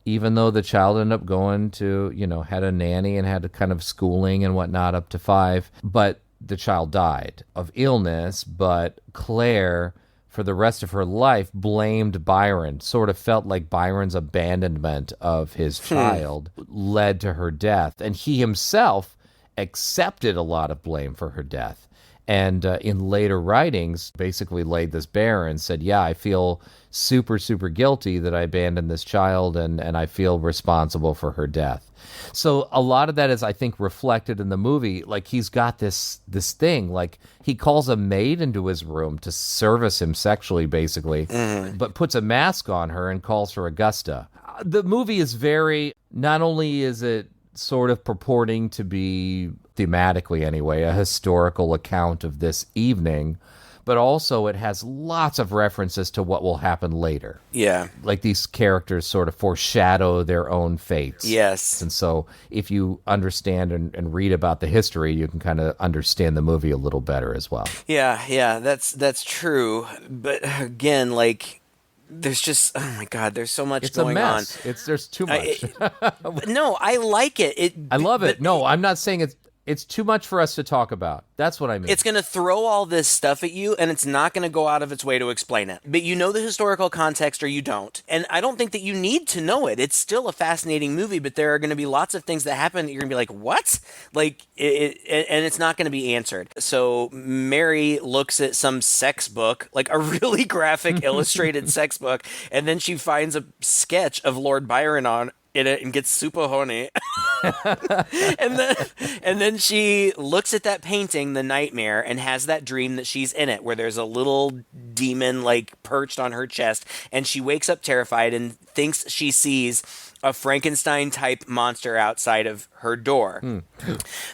even though the child ended up going to, had a nanny and had a kind of schooling and whatnot up to 5. But the child died of illness, but Claire, for the rest of her life, blamed Byron, sort of felt like Byron's abandonment of his child led to her death. And he himself accepted a lot of blame for her death. And in later writings, basically laid this bare and said, yeah, I feel super, super guilty that I abandoned this child, and I feel responsible for her death. So a lot of that is, I think, reflected in the movie. Like, he's got this thing, like he calls a maid into his room to service him sexually, basically, but puts a mask on her and calls her Augusta. The movie is not only is it sort of purporting to be, thematically anyway, a historical account of this evening, but also it has lots of references to what will happen later. Yeah. Like these characters sort of foreshadow their own fates. Yes. And so if you understand and read about the history, you can kind of understand the movie a little better as well. Yeah, that's true. But again, like, there's just, oh my God, there's so much going on. There's too much. No, I like it. I love it. No, I'm not saying it's, It's too much for us to talk about. That's what I mean. It's going to throw all this stuff at you, and it's not going to go out of its way to explain it. But you know the historical context or you don't. And I don't think that you need to know it. It's still a fascinating movie, but there are going to be lots of things that happen that you're going to be like, what? Like, and it's not going to be answered. So Mary looks at some sex book, like a really graphic illustrated sex book, and then she finds a sketch of Lord Byron in it and gets super horny. and then she looks at that painting, The Nightmare, and has that dream that she's in it, where there's a little demon like perched on her chest, and she wakes up terrified and thinks she sees a Frankenstein type monster outside of her door.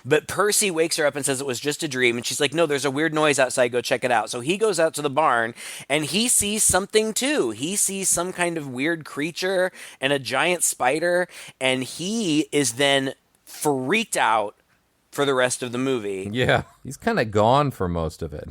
But Percy wakes her up and says it was just a dream, and she's like, no, there's a weird noise outside, go check it out. So he goes out to the barn and he sees something too. He sees some kind of weird creature and a giant spider, and he is then freaked out for the rest of the movie. Yeah, he's kind of gone for most of it.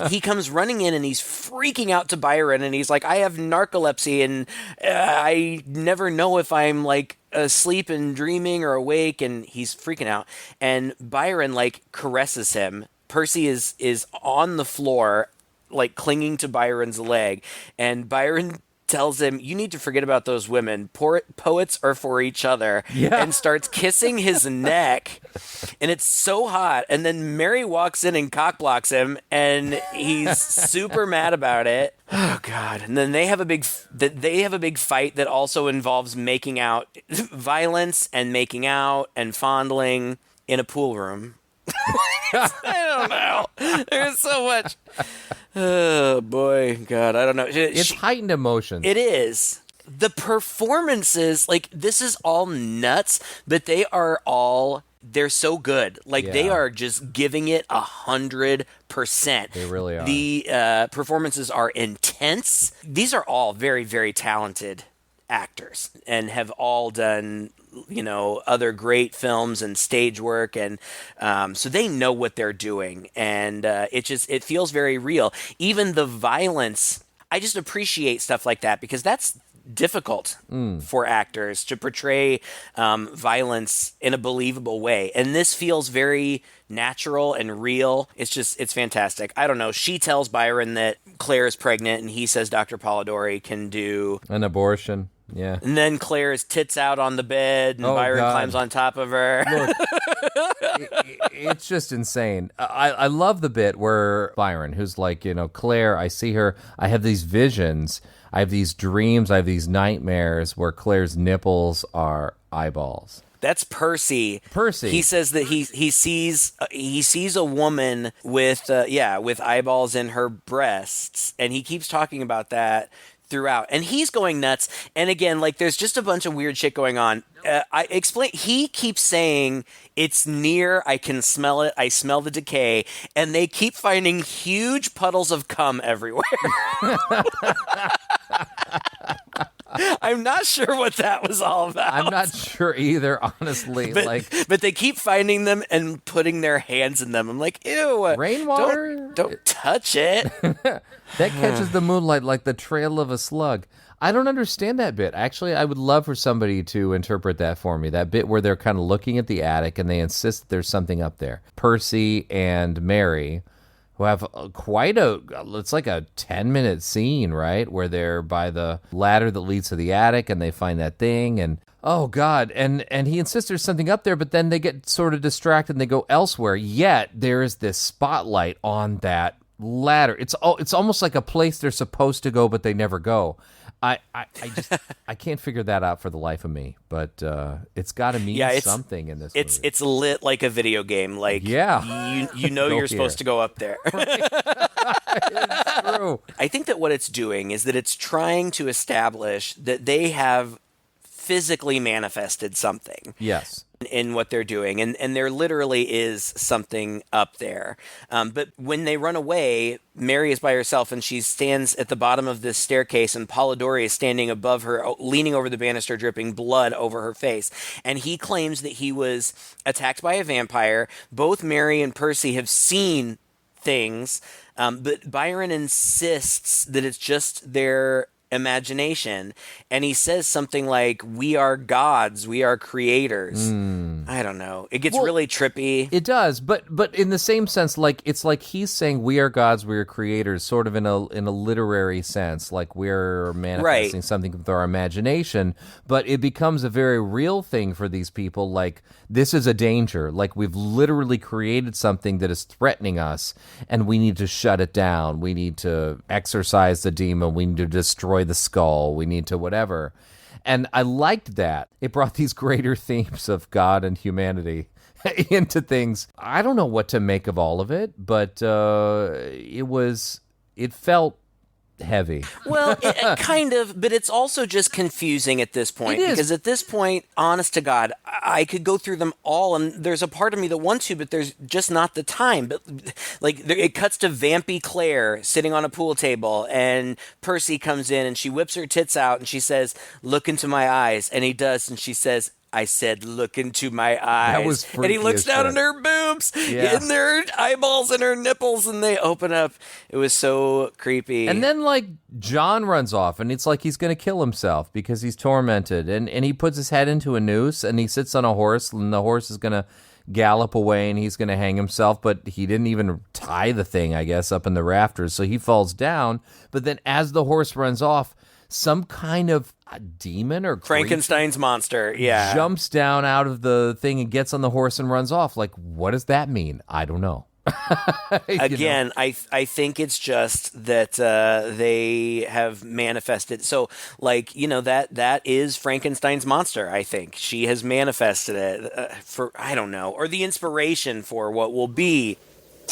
he comes running in and he's freaking out to Byron, and he's like, I have narcolepsy and I never know if I'm like asleep and dreaming or awake, and he's freaking out. And Byron like caresses him. Percy is on the floor like clinging to Byron's leg, and Byron tells him, you need to forget about those women. Poets are for each other. Yeah. And starts kissing his neck. And it's so hot. And then Mary walks in and cockblocks him, and he's super mad about it. Oh God. And then they have a big fight that also involves making out, violence and making out and fondling in a pool room. I don't know. There's so much. Oh, boy. God, I don't know. It's heightened emotions. It is. The performances, like, this is all nuts, but they're so good. Like, they are just giving it 100%. They really are. The performances are intense. These are all very, very talented actors and have all done, other great films and stage work, and so they know what they're doing, and it feels very real. Even the violence, I just appreciate stuff like that, because that's difficult for actors to portray violence in a believable way, and this feels very natural and real. It's fantastic. I don't know. She tells Byron that Claire is pregnant, and he says Dr. Polidori can do an abortion. Yeah. And then Claire's tits out on the bed, and Byron climbs on top of her. Look, it's just insane. I love the bit where Byron, who's like, Claire, I see her, I have these visions, I have these dreams, I have these nightmares where Claire's nipples are eyeballs. That's Percy. He says that he sees a woman with eyeballs in her breasts, and he keeps talking about that throughout, and he's going nuts. And again, like, there's just a bunch of weird shit going on. He keeps saying it's near, I can smell it, I smell the decay, and they keep finding huge puddles of cum everywhere. I'm not sure what that was all about. I'm not sure either, honestly. But they keep finding them and putting their hands in them. I'm like, ew. Rainwater? Don't touch it. That catches the moonlight like the trail of a slug. I don't understand that bit. Actually, I would love for somebody to interpret that for me. That bit where they're kind of looking at the attic and they insist that there's something up there. Percy and Mary, who have it's like a 10-minute scene, right? Where they're by the ladder that leads to the attic and they find that thing, and oh God, and he insists there's something up there, but then they get sort of distracted and they go elsewhere, yet there is this spotlight on that ladder. It's almost like a place they're supposed to go, but they never go. I can't figure that out for the life of me, but it's got to mean something in this movie. It's lit like a video game. Like, you know you're supposed to go up there. It's true. I think that what it's doing is that it's trying to establish that they have physically manifested something. Yes. In what they're doing, and there literally is something up there. But when they run away, Mary is by herself, and she stands at the bottom of this staircase, and Polidori is standing above her, leaning over the banister, dripping blood over her face. And he claims that he was attacked by a vampire. Both Mary and Percy have seen things, but Byron insists that it's just their imagination, and he says something like, we are gods, we are creators. I don't know, it gets really trippy. It does, but in the same sense, like it's like he's saying we are gods, we are creators, sort of in a literary sense, like we're manifesting something with our imagination. But it becomes a very real thing for these people. Like, this is a danger. Like, we've literally created something that is threatening us, and we need to shut it down. We need to exorcise the demon. We need to destroy the skull. We need to whatever. And I liked that. It brought these greater themes of God and humanity into things. I don't know what to make of all of it, but it felt heavy. Well, kind of, but it's also just confusing at this point. Because at this point, honest to God, I could go through them all, and there's a part of me that wants to, but there's just not the time. But like, it cuts to vampy Claire sitting on a pool table, and Percy comes in, and she whips her tits out, and she says, "Look into my eyes," and he does, and she says, "I said, look into my eyes." That was freaky. And he looks down at her boobs, and their eyeballs and her nipples, and they open up. It was so creepy. And then, like, John runs off, and it's like he's going to kill himself because he's tormented. And he puts his head into a noose, and he sits on a horse, and the horse is going to gallop away, and he's going to hang himself. But he didn't even tie the thing, I guess, up in the rafters, so he falls down. But then as the horse runs off, some kind of a demon or Frankenstein's monster, jumps down out of the thing and gets on the horse and runs off. Like, what does that mean? I don't know. Again, I think it's just that they have manifested. So, like, that is Frankenstein's monster. I think she has manifested it for, I don't know, or the inspiration for what will be.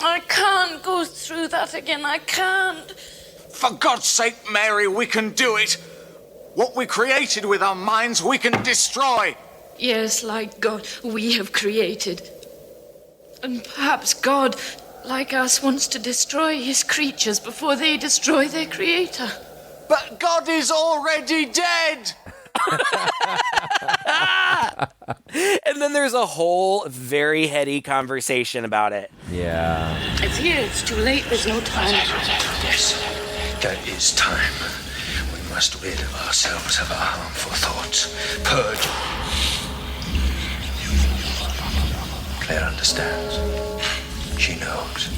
I can't go through that again. I can't. For God's sake, Mary, we can do it. What we created with our minds, we can destroy. Yes, like God, we have created. And perhaps God, like us, wants to destroy his creatures before they destroy their creator. But God is already dead. And then there's a whole very heady conversation about it. Yeah. It's here, it's too late, there's no time. Yes, there is time. We must rid ourselves of our harmful thoughts. Purge. Claire understands. She knows.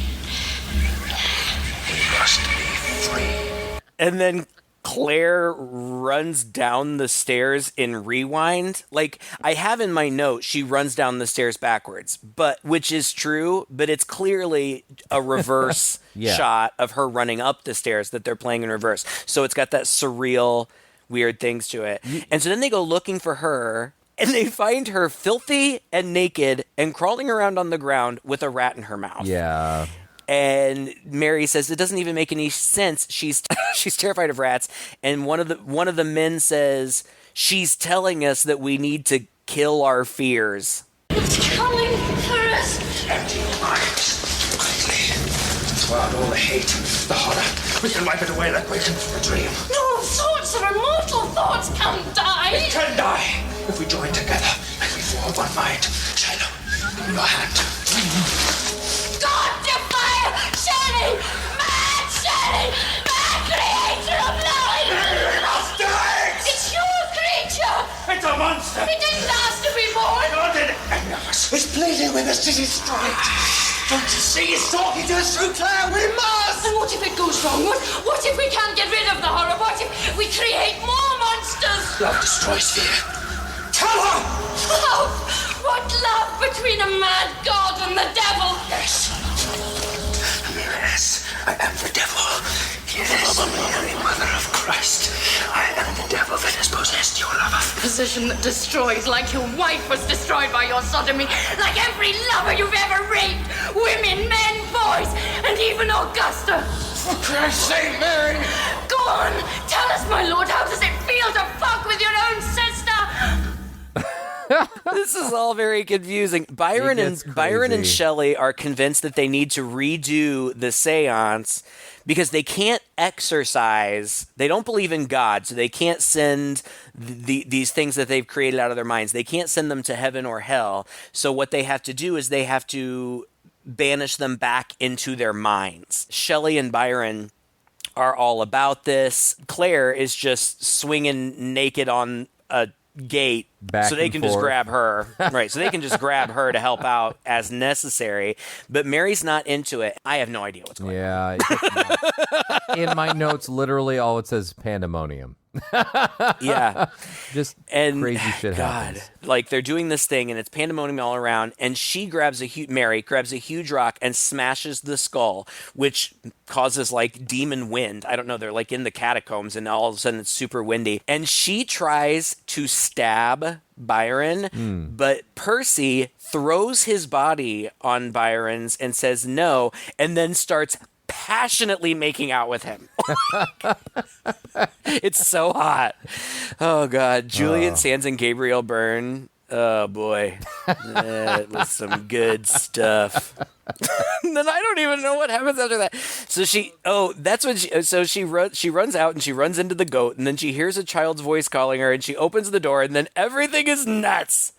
We must be free. And then Claire runs down the stairs in rewind. Like, I have in my note, she runs down the stairs backwards, but which is true, but it's clearly a reverse shot of her running up the stairs that they're playing in reverse. So it's got that surreal, weird things to it. And so then they go looking for her, and they find her filthy and naked and crawling around on the ground with a rat in her mouth. Yeah. And Mary says it doesn't even make any sense. She's terrified of rats. And one of the men says, she's telling us that we need to kill our fears. It's coming for us. Empty your minds. Quickly. Throw out all the hate, the horror. We can wipe it away like waking from a dream. No, thoughts are immortal. Thoughts can't die. It can die if we join together and we form one mind. Shiloh, your hand. God defy Shelley! Mad Shelley! Mad creator of light! It's your creature! It's a monster. It didn't ask to be born! Nor did any of us. It's pleading with us to destroy it. Don't you see it's talking to us through Claire? We must! And what if it goes wrong? What if we can't get rid of the horror? What if we create more monsters? Love destroys fear. Tell her! Love! What love between a mad god and the devil? Yes. Yes, I am the devil. Yes, Mary, Mother of Christ. I am the devil that has possessed your lover. Position that destroys, like your wife was destroyed by your sodomy, like every lover you've ever raped, women, men, boys, and even Augusta. For Christ's sake, Mary! Go on, tell us, my lord, how does it feel to fuck with your own sister? This is all very confusing. Byron and Shelley are convinced that they need to redo the seance because they can't exorcise. They don't believe in God, so they can't send these things that they've created out of their minds. They can't send them to heaven or hell. So what they have to do is they have to banish them back into their minds. Shelley and Byron are all about this. Claire is just swinging naked on a gate Back so they and can just forth. grab her. Right, so they can just grab her to help out as necessary. But Mary's not into it. I have no idea what's going on. Yeah. It gets nuts. In my notes, literally all it says pandemonium. Yeah. Just And crazy shit God, happens. like they're doing this thing and it's pandemonium all around, and Mary grabs a huge rock and smashes the skull, which causes like demon wind. I don't know, they're like in the catacombs and all of a sudden it's super windy. And she tries to stab Byron, but Percy throws his body on Byron's and says no, and then starts passionately making out with him. It's so hot. Oh God, Julian Sands and Gabriel Byrne. Oh boy, that was some good stuff. Then I don't even know what happens after that. So she runs out and she runs into the goat, and then she hears a child's voice calling her, and she opens the door, and then everything is nuts.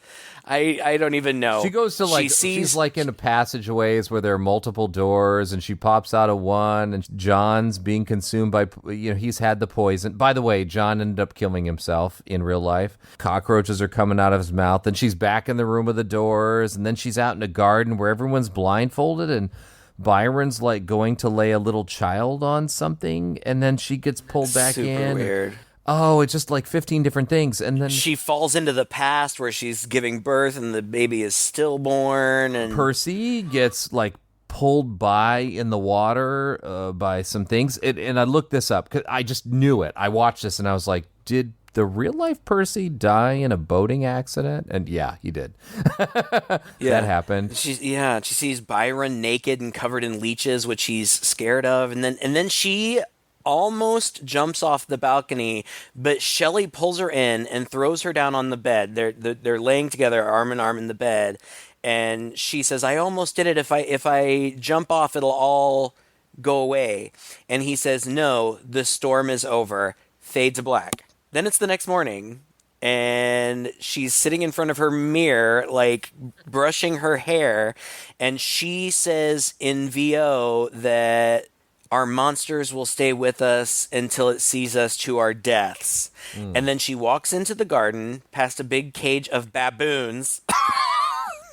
I don't even know. She goes to she's like in passageways where there are multiple doors, and she pops out of one, and John's being consumed by, he's had the poison. By the way, John ended up killing himself in real life. Cockroaches are coming out of his mouth, and she's back in the room with the doors, and then she's out in a garden where everyone's blindfolded, and Byron's like going to lay a little child on something, and then she gets pulled back Super in. weird. Oh, it's just like 15 different things. And then She falls into the past where she's giving birth and the baby is stillborn. And Percy gets like pulled by in the water by some things. And I looked this up because I just knew it. I watched this and I was like, did the real life Percy die in a boating accident? And yeah, he did. That happened. She sees Byron naked and covered in leeches, which she's scared of. And then she almost jumps off the balcony, but Shelley pulls her in and throws her down on the bed. They're laying together, arm in arm in the bed, and she says, "I almost did it. If I jump off, it'll all go away." And he says, "No, the storm is over." Fade to black. Then it's the next morning, and she's sitting in front of her mirror, like brushing her hair, and she says in VO that our monsters will stay with us until it sees us to our deaths. And then she walks into the garden past a big cage of baboons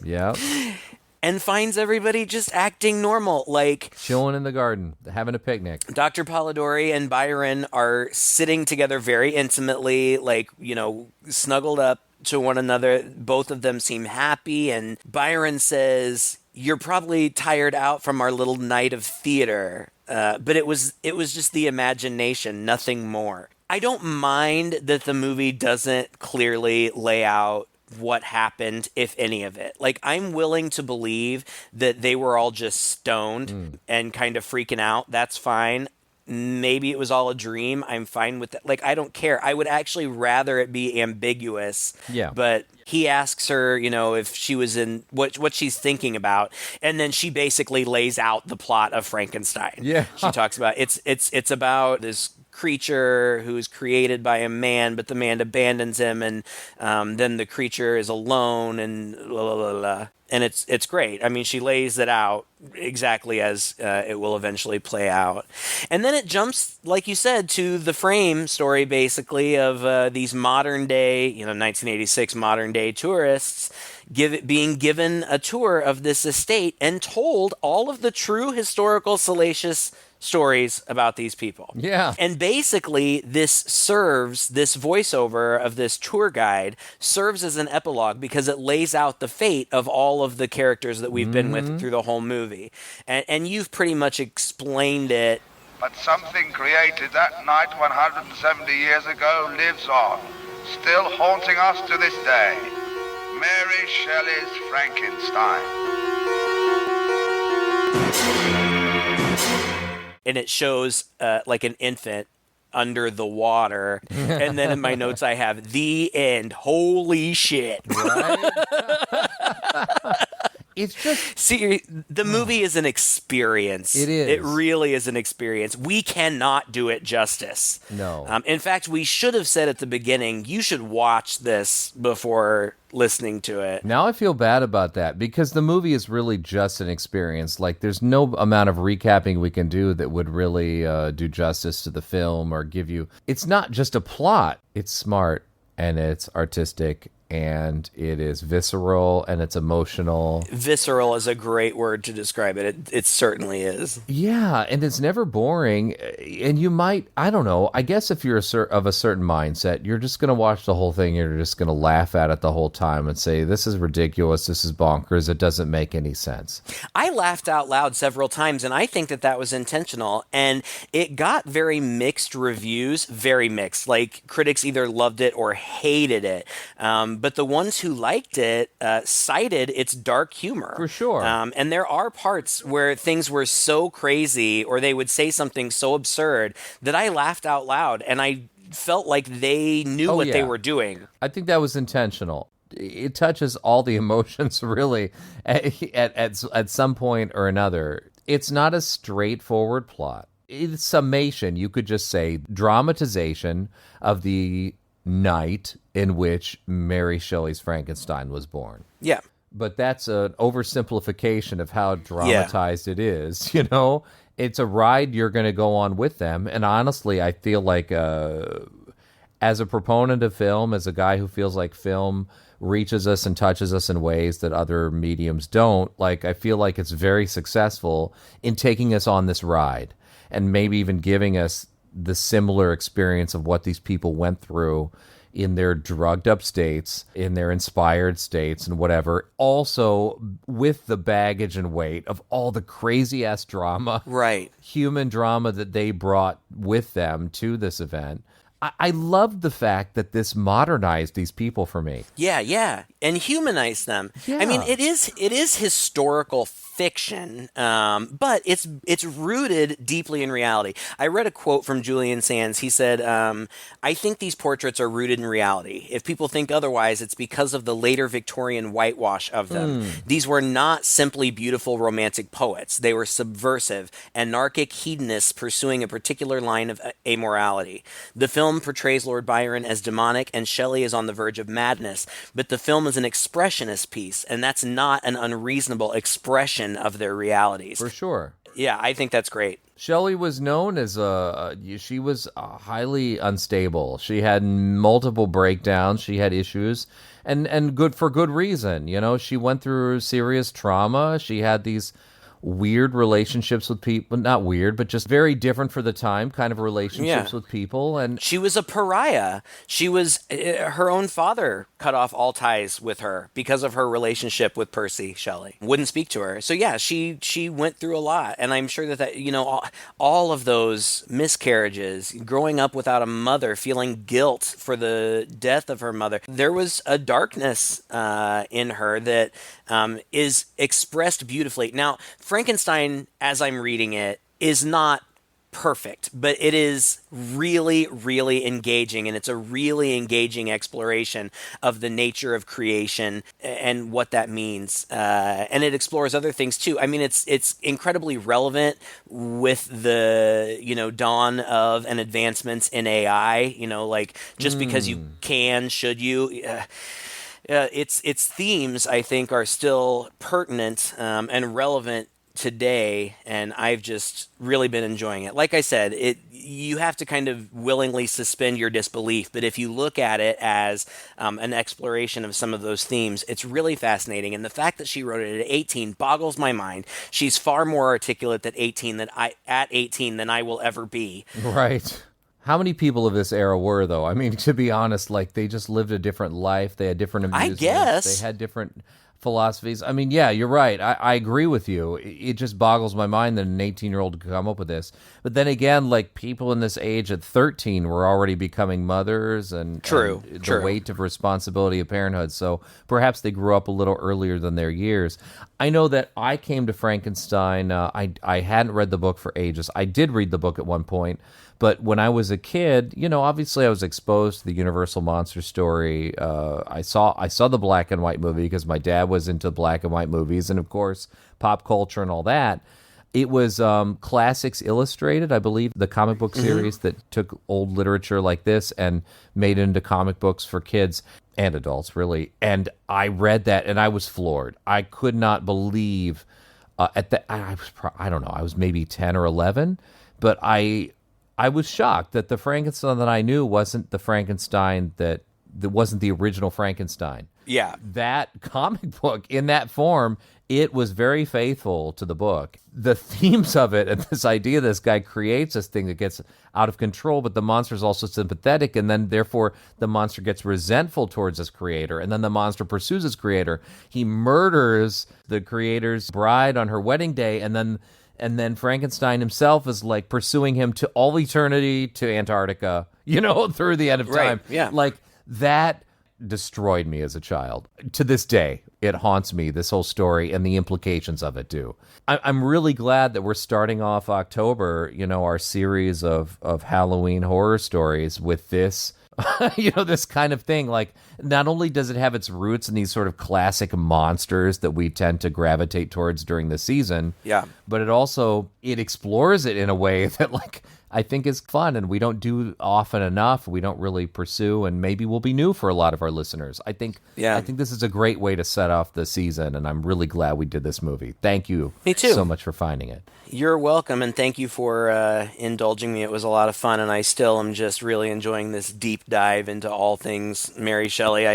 Yeah. and finds everybody just acting normal. Like Chilling in the garden, having a picnic. Dr. Polidori and Byron are sitting together very intimately, like, snuggled up to one another. Both of them seem happy. And Byron says, "You're probably tired out from our little night of theater." But it was just the imagination, nothing more. I don't mind that the movie doesn't clearly lay out what happened, if any of it. Like, I'm willing to believe that they were all just stoned and kind of freaking out. That's fine. Maybe it was all a dream. I'm fine with that. Like, I don't care. I would actually rather it be ambiguous. Yeah. But he asks her, if she was in what she's thinking about, and then she basically lays out the plot of Frankenstein. Yeah. She talks about it's about this creature who's created by a man, but the man abandons him, and then the creature is alone, and blah, blah, blah, blah. And it's great. I mean, she lays it out exactly as it will eventually play out. And then it jumps, like you said, to the frame story, basically, of these modern day, 1986 modern day tourists being given a tour of this estate and told all of the true historical salacious stories about these people. Yeah. And basically, this voiceover of this tour guide serves as an epilogue because it lays out the fate of all of the characters that we've been with through the whole movie. And you've pretty much explained it. But something created that night 170 years ago lives on, still haunting us to this day. Mary Shelley's Frankenstein. And it shows like an infant under the water. And then in my notes I have the end. Holy shit. Right? It's just... See, the movie is an experience. It is. It really is an experience. We cannot do it justice. No. In fact, we should have said at the beginning, you should watch this before listening to it. Now I feel bad about that because the movie is really just an experience. Like, there's no amount of recapping we can do that would really do justice to the film or give you... It's not just a plot. It's smart and it's artistic and it is visceral and it's emotional. Visceral is a great word to describe it. It certainly is. Yeah, and it's never boring. And you might, I don't know, I guess if you're of a certain mindset, you're just going to watch the whole thing. You're just going to laugh at it the whole time and say, this is ridiculous. This is bonkers. It doesn't make any sense. I laughed out loud several times, and I think that that was intentional. And it got very mixed reviews, very mixed. Like, critics either loved it or hated it. But the ones who liked it cited its dark humor. For sure. And there are parts where things were so crazy or they would say something so absurd that I laughed out loud and I felt like they knew what they were doing. I think that was intentional. It touches all the emotions, really, at some point or another. It's not a straightforward plot. It's summation. You could just say dramatization of the night in which Mary Shelley's Frankenstein was born. Yeah. But that's an oversimplification of how dramatized it is, you know? It's a ride you're going to go on with them. And honestly, I feel like as a proponent of film, as a guy who feels like film reaches us and touches us in ways that other mediums don't, like, I feel like it's very successful in taking us on this ride and maybe even giving us the similar experience of what these people went through in their drugged up states, in their inspired states and whatever, also with the baggage and weight of all the crazy ass drama, right? Human drama that they brought with them to this event. I loved the fact that this modernized these people for me. Yeah, and humanized them. Yeah. I mean, it is historical fiction, but it's rooted deeply in reality. I read a quote from Julian Sands. He said, I think these portraits are rooted in reality. If people think otherwise, it's because of the later Victorian whitewash of them. These were not simply beautiful romantic poets. They were subversive, anarchic hedonists pursuing a particular line of amorality. The film portrays Lord Byron as demonic and Shelley is on the verge of madness, but the film is an expressionist piece, and that's not an unreasonable expression of their realities. For sure. Yeah, I think that's great. Shelley was known as she was highly unstable. She had multiple breakdowns. She had issues, and for good reason. You know, she went through serious trauma. She had these weird relationships with people, not weird, but just very different for the time kind of relationships with people. And she was a pariah. She was, her own father cut off all ties with her because of her relationship with Percy Shelley. Wouldn't speak to her. So yeah, she went through a lot. And I'm sure that you know, all of those miscarriages, growing up without a mother, feeling guilt for the death of her mother, there was a darkness in her that is expressed beautifully. Now, Frankenstein, as I'm reading it, is not perfect, but it is really, really engaging, and it's a really engaging exploration of the nature of creation and what that means. And it explores other things too. I mean, it's incredibly relevant with the, you know, dawn of and advancements in AI. You know, like just because you can, should you? Its themes, I think, are still pertinent and relevant today, and I've just really been enjoying it. Like I said, you have to kind of willingly suspend your disbelief, but if you look at it as an exploration of some of those themes, it's really fascinating. And the fact that she wrote it at 18 boggles my mind. She's far more articulate at 18 than I will ever be. Right. How many people of this era were, though? I mean, to be honest, like, they just lived a different life. They had different amusements. I guess. They had different philosophies. I mean, yeah, you're right. I agree with you. It just boggles my mind that an 18-year-old could come up with this. But then again, like, people in this age at 13 were already becoming mothers and the weight of responsibility of parenthood. So perhaps they grew up a little earlier than their years. I know that I came to Frankenstein. I hadn't read the book for ages. I did read the book at one point, But when I was a kid, obviously I was exposed to the Universal monster story. I saw the black and white movie because my dad was into black and white movies, and of course pop culture and all that. It was Classics Illustrated, I believe, the comic book series that took old literature like this and made it into comic books for kids and adults, really. And I read that, and I was floored. I could not believe I don't know, I was maybe 10 or 11, but I was shocked that the Frankenstein that I knew wasn't the Frankenstein that wasn't the original Frankenstein. Yeah. That comic book in that form, it was very faithful to the book. The themes of it and this idea this guy creates this thing that gets out of control, but the monster is also sympathetic, and then therefore the monster gets resentful towards his creator, and then the monster pursues his creator. He murders the creator's bride on her wedding day, and then Frankenstein himself is like pursuing him to all eternity, to Antarctica, through the end of time. Right, yeah. Like, that destroyed me as a child. To this day, it haunts me, this whole story, and the implications of it do. I'm really glad that we're starting off October, our series of Halloween horror stories with this, this kind of thing. Like, not only does it have its roots in these sort of classic monsters that we tend to gravitate towards during the season, but it explores it in a way that, like, I think is fun, and we don't do often enough. We don't really pursue, and maybe will be new for a lot of our listeners. I think this is a great way to set off the season, and I'm really glad we did this movie. Thank you so much for finding it. You're welcome, and thank you for indulging me. It was a lot of fun, and I still am just really enjoying this deep dive into all things Mary Shelley.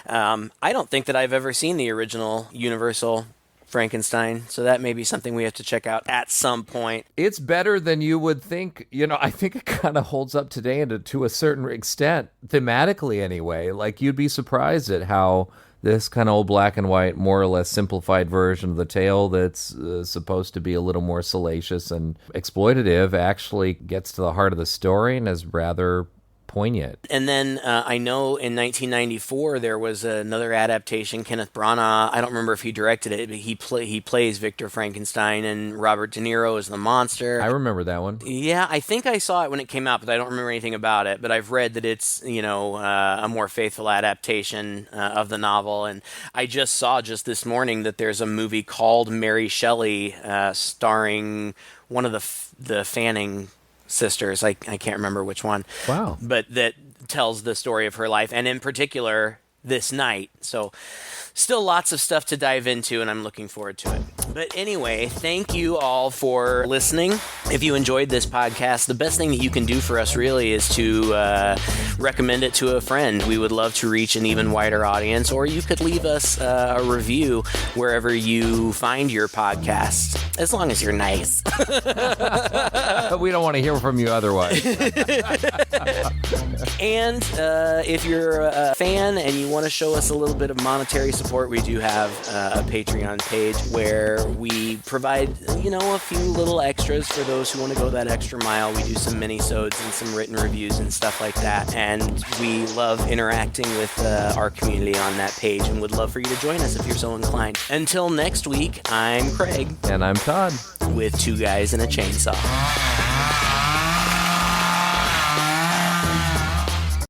I don't think that I've ever seen the original Universal Frankenstein, so that may be something we have to check out at some point. It's better than you would think. I think it kind of holds up today and to a certain extent, thematically anyway. Like, you'd be surprised at how this kind of old black and white, more or less simplified version of the tale that's supposed to be a little more salacious and exploitative actually gets to the heart of the story and is rather poignant. And then I know in 1994 there was another adaptation. Kenneth Branagh, I don't remember if he directed it, but he plays Victor Frankenstein, and Robert De Niro is the monster. I remember that one. Yeah, I think I saw it when it came out, but I don't remember anything about it. But I've read that it's a more faithful adaptation of the novel. And I just saw this morning that there's a movie called Mary Shelley, starring one of the Fanning sisters. I can't remember which one. Wow. But that tells the story of her life, and in particular this night. So still lots of stuff to dive into, and I'm looking forward to it. But anyway, thank you all for listening. If you enjoyed this podcast, the best thing that you can do for us really is to recommend it to a friend. We would love to reach an even wider audience, or you could leave us a review wherever you find your podcasts, as long as you're nice. We don't want to hear from you otherwise. And if you're a fan and you want to show us a little bit of monetary support, we do have a Patreon page where we provide, a few little extras for those who want to go that extra mile. We do some mini-sodes and some written reviews and stuff like that. And we love interacting with our community on that page and would love for you to join us if you're so inclined. Until next week, I'm Craig. And I'm Todd. With Two Guys and a Chainsaw.